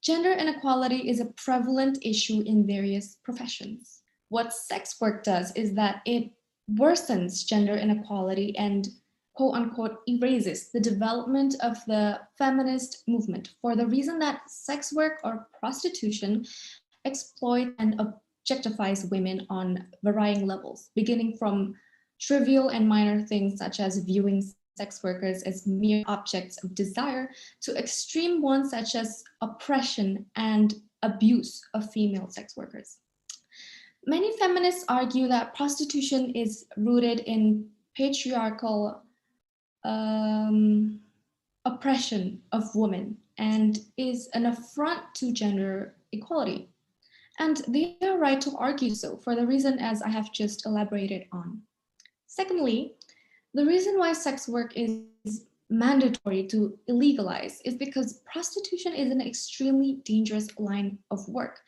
gender inequality is a prevalent issue in various professions. What sex work does is that it worsens gender inequality and quote-unquote erases the development of the feminist movement for the reason that sex work or prostitution exploits and objectifies women on varying levels, beginning from trivial and minor things such as viewing sex workers as mere objects of desire to extreme ones such as oppression and abuse of female sex workers. Many feminists argue that prostitution is rooted in patriarchal oppression of women and is an affront to gender equality. And they are right to argue so for the reason as I have just elaborated on. Secondly, the reason why sex work is mandatory to illegalize is because prostitution is an extremely dangerous line of work.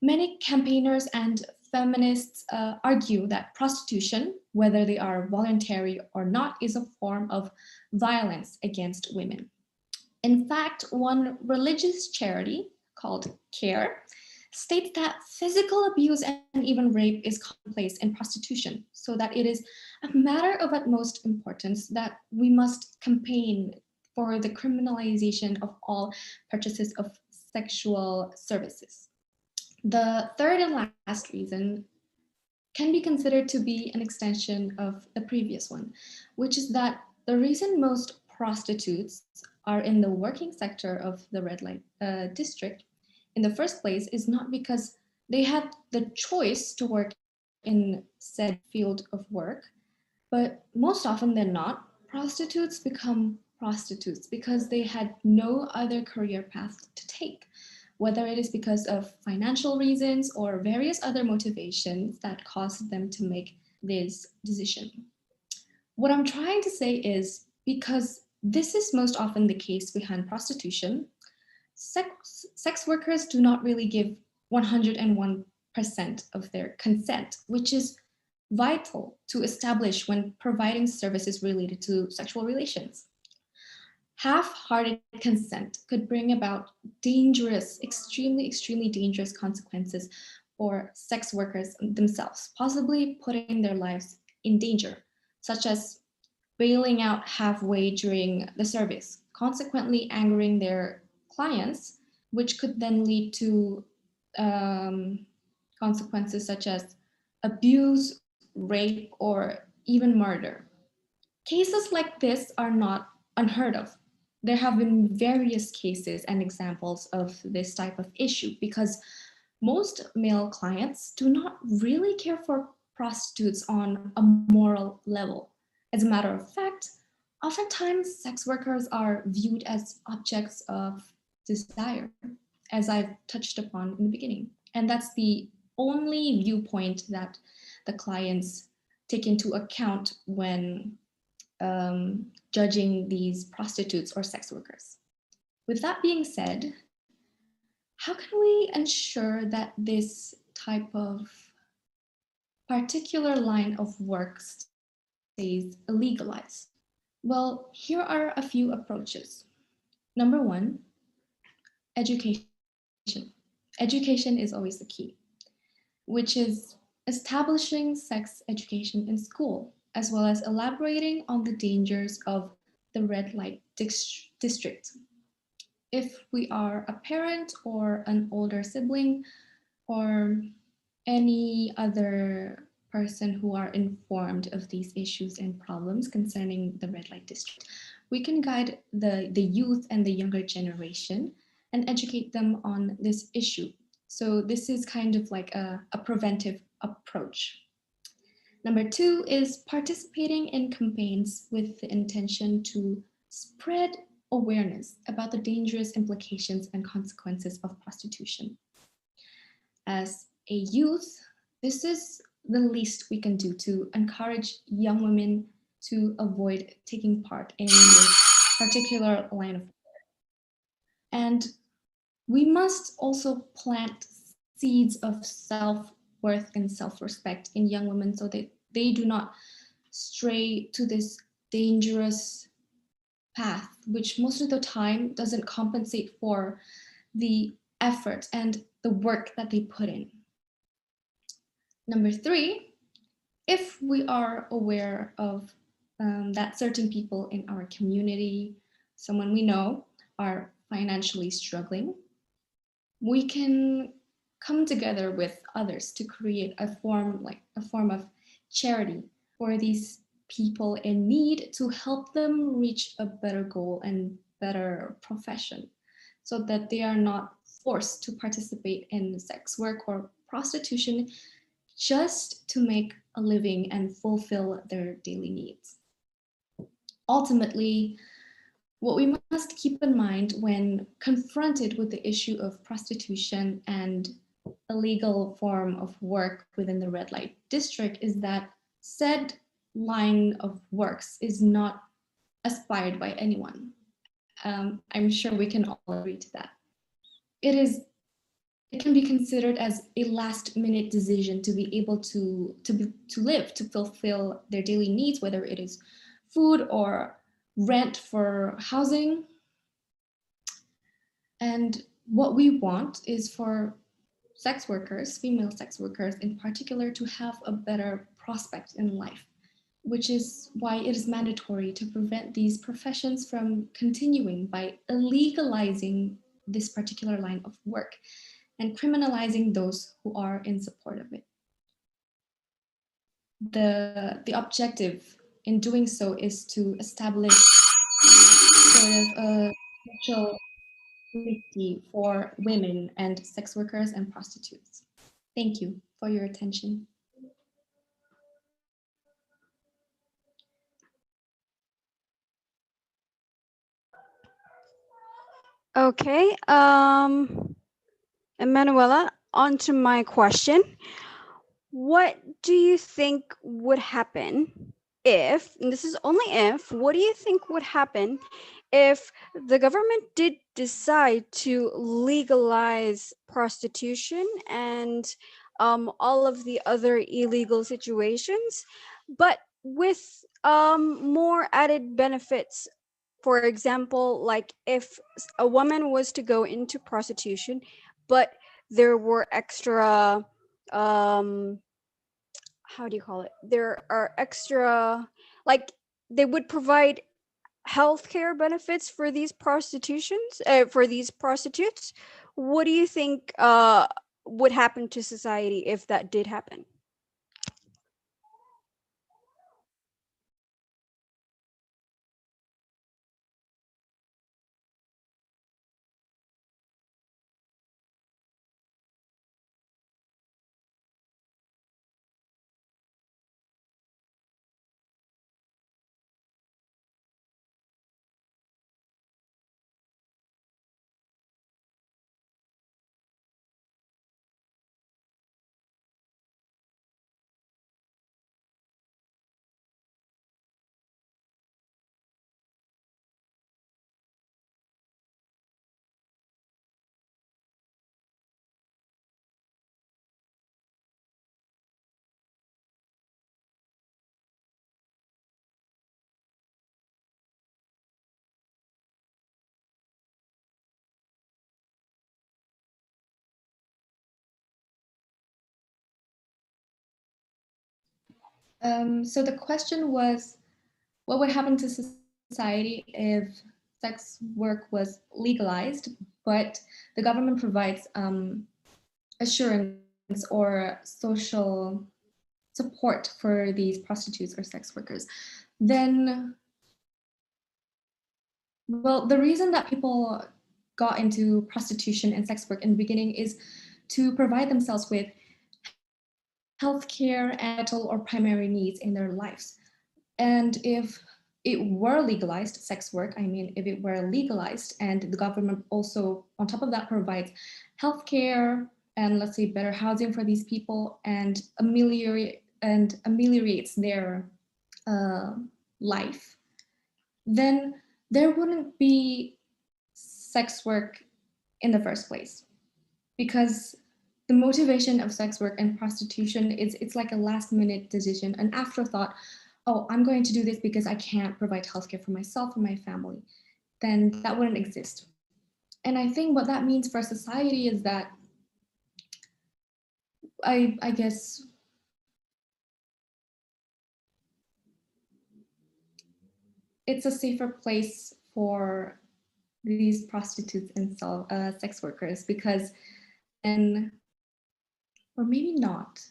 Many campaigners and feminists argue that prostitution, whether they are voluntary or not, is a form of violence against women. In fact, one religious charity called CARE states that physical abuse and even rape is commonplace in prostitution, so that it is a matter of utmost importance that we must campaign for the criminalization of all purchases of sexual services. The third and last reason can be considered to be an extension of the previous one, which is that the reason most prostitutes are in the working sector of the red light district in the first place is not because they had the choice to work in said field of work, but most often than not, prostitutes become prostitutes because they had no other career path to take, whether it is because of financial reasons or various other motivations that caused them to make this decision. What I'm trying to say is because this is most often the case behind prostitution, sex workers do not really give 101% of their consent, which is vital to establish when providing services related to sexual relations. Half-hearted consent could bring about dangerous, extremely dangerous consequences for sex workers themselves, possibly putting their lives in danger, such as bailing out halfway during the service, consequently angering their clients, which could then lead to consequences such as abuse, rape, or even murder. Cases like this are not unheard of. There have been various cases and examples of this type of issue because most male clients do not really care for prostitutes on a moral level. As a matter of fact, oftentimes sex workers are viewed as objects of desire, as I've touched upon in the beginning. And that's the only viewpoint that the clients take into account when judging these prostitutes or sex workers. With that being said, how can we ensure that this type of particular line of work stays illegalized? Well, here are a few approaches. Number one, education. Education is always the key, which is establishing sex education in school, as well as elaborating on the dangers of the red light district. If we are a parent or an older sibling or any other person who are informed of these issues and problems concerning the red light district, we can guide the youth and the younger generation and educate them on this issue. So this is kind of like a preventive approach. Number two is participating in campaigns with the intention to spread awareness about the dangerous implications and consequences of prostitution. As a youth, this is the least we can do to encourage young women to avoid taking part in this particular line of work. And we must also plant seeds of self-worth and self-respect in young women so that they do not stray to this dangerous path, which most of the time doesn't compensate for the effort and the work that they put in. Number three, if we are aware of that certain people in our community, someone we know, are financially struggling, we can come together with others to create a form of charity for these people in need to help them reach a better goal and better profession so that they are not forced to participate in sex work or prostitution just to make a living and fulfill their daily needs. Ultimately, what we must keep in mind when confronted with the issue of prostitution and illegal form of work within the red light district is that said line of works is not aspired by anyone. I'm sure we can all agree to that. It can be considered as a last minute decision to be able to live, to fulfill their daily needs, whether it is food or rent for housing. And what we want is for sex workers, female sex workers in particular, to have a better prospect in life, which is why it is mandatory to prevent these professions from continuing by illegalizing this particular line of work and criminalizing those who are in support of it. The objective in doing so is to establish sort of a social safety for women and sex workers and prostitutes. Thank you for your attention. Okay, Emanuela, on to my question. What do you think would happen if, and this is only if, what do you think would happen if the government did decide to legalize prostitution and all of the other illegal situations, but with more added benefits? For example, like if a woman was to go into prostitution, but there were extra, how do you call it? There are extra, like they would provide healthcare benefits for these for these prostitutes. What do you think would happen to society if that did happen? So the question was, what would happen to society if sex work was legalized, but the government provides assurance or social support for these prostitutes or sex workers? Then, well, the reason that people got into prostitution and sex work in the beginning is to provide themselves with healthcare and vital or primary needs in their lives. And if it were legalized, sex work, I mean, if it were legalized and the government also, on top of that, provides healthcare and, let's say, better housing for these people and ameliorates their life, then there wouldn't be sex work in the first place, because the motivation of sex work and prostitution it's like a last minute decision, an afterthought. Oh, I'm going to do this because I can't provide healthcare for myself and my family. Then that wouldn't exist. And I think what that means for society is that I guess it's a safer place for these prostitutes and sex workers, because then, or maybe not,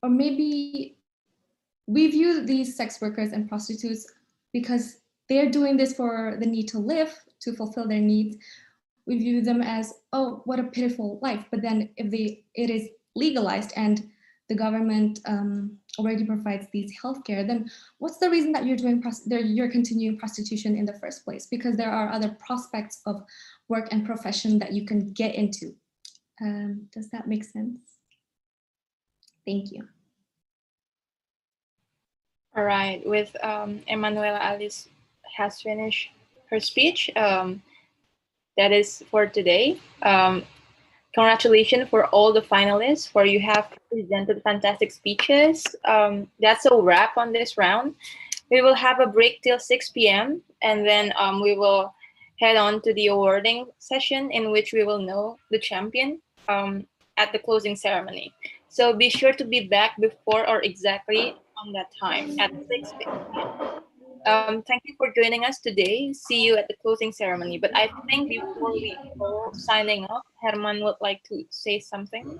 or maybe we view these sex workers and prostitutes because they're doing this for the need to live, to fulfill their needs, we view them as, oh, what a pitiful life. But then if it is legalized and the government already provides these healthcare, then what's the reason that you're continuing prostitution in the first place? Because there are other prospects of work and profession that you can get into. Does that make sense? Thank you. All right, with Emanuela Alice has finished her speech. That is for today. Congratulations for all the finalists, for you have presented fantastic speeches. That's a wrap on this round. We will have a break till 6 p.m. and then we will head on to the awarding session in which we will know the champion at the closing ceremony. So be sure to be back before or exactly on that time at 6 p.m. Thank you for joining us today. See you at the closing ceremony. But I think before we go signing off, Herman would like to say something.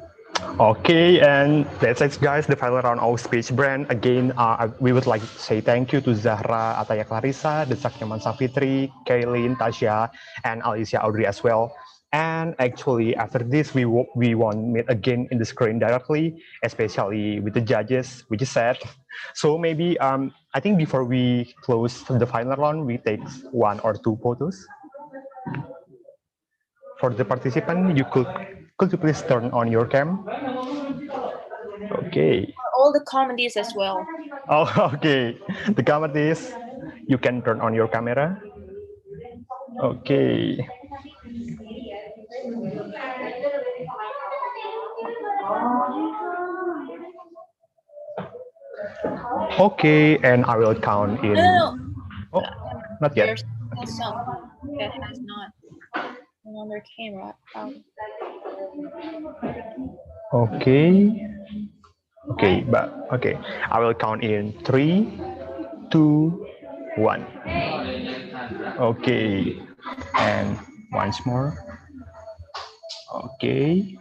Okay, and that's it, guys. The final round of speech brand. Again, we would like to say thank you to Zahra Ataya Clarissa, Desak Nyoman Safitri, Kaylin, Tasha, and Alicia Audrey as well. And actually, after this, we won't meet again in the screen directly, especially with the judges, which is sad. So maybe I think before we close the final round, we take 1 or 2 photos. For the participant, could you please turn on your cam? Okay. All the comedies as well. Oh, okay. The comedies, you can turn on your camera. Okay. Okay, and I will count in. No. Oh, not yet. There's still some that has not been on their camera. Okay. Okay, but okay. I will count in 3, 2, 1. Okay, and once more. Okay.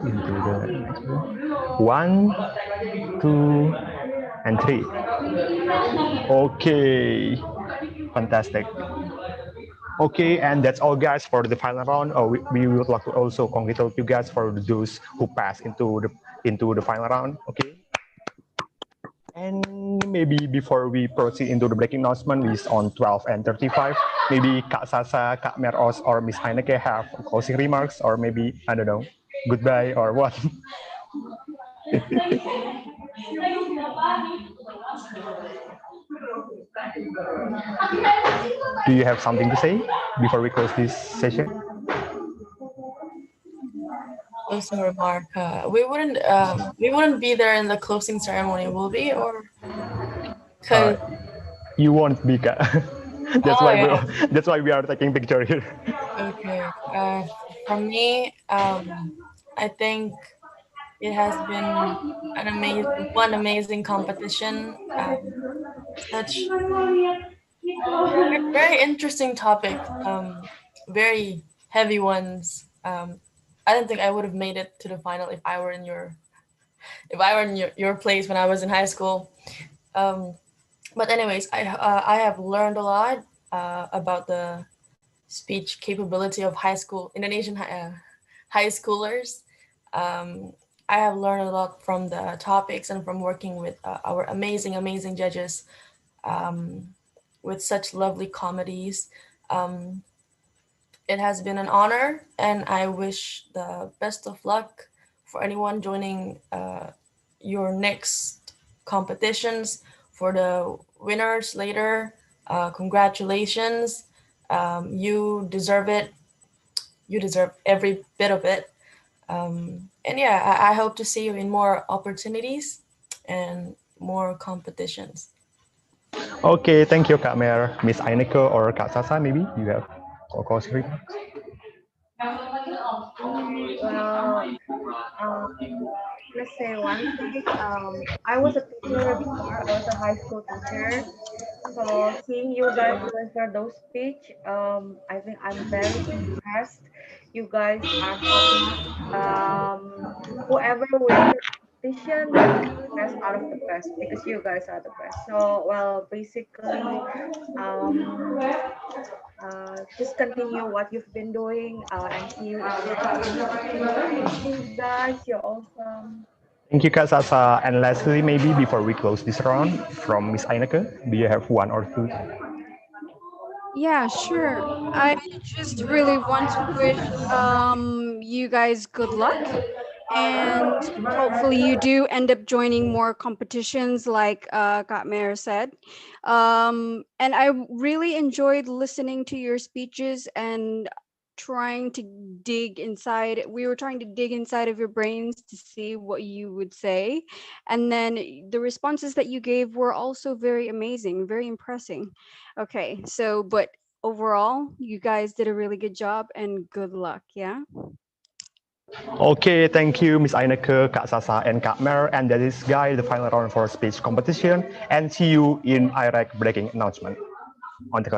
Into the next one. 1, 2, and 3. Okay, fantastic. Okay, and that's all, guys, for the final round. We would like to also congratulate you guys for those who passed into the final round. Okay. And maybe before we proceed into the breaking announcement, is on 12 and 35. Maybe Kak Sasa, Kak Meros, or Miss Heineke have closing remarks, or maybe, I don't know, goodbye or what. Do you have something to say before we close this session? Closing remark. We wouldn't be there in the closing ceremony, will we? Or you won't be. That's why we are taking picture here. Okay. For me, I think it has been one amazing competition. Such very interesting topic. Very heavy ones. I don't think I would have made it to the final if I were in your place when I was in high school. But anyways, I have learned a lot about the speech capability of Indonesian high schoolers. I have learned a lot from the topics and from working with our amazing judges with such lovely comedies. It has been an honor, and I wish the best of luck for anyone joining your next competitions. For the winners later, congratulations. You deserve it. You deserve every bit of it. And yeah, I hope to see you in more opportunities and more competitions. Okay, thank you, Kak Mer. Miss Aineko or Kak Sasa, maybe you have closing remarks. Well, let's say one thing. I was a teacher before. I was a high school teacher. So seeing you guys deliver those speech, I think I'm very impressed. You guys are top notch. Whoever wins competition, but make the best out of the best because you guys are the best. So, well, basically, um, just continue what you've been doing and see you in the future. Thank you guys. You're awesome. Thank you, Kak Sasa. And lastly, maybe before we close this round, from Miss Aineke, do you have one or two? Yeah, sure. I just really want to wish you guys good luck, and hopefully you do end up joining more competitions like Kak Mayor said. And I really enjoyed listening to your speeches and trying to dig inside. We were trying to dig inside of your brains to see what you would say. And then the responses that you gave were also very amazing, very impressive. Okay, so but overall, you guys did a really good job and good luck, yeah? Okay, thank you, Miss Aineke, Kak Sasa, and Kak Mer. And that is, guys, the final round for speech competition. And see you in Irec breaking announcement. On the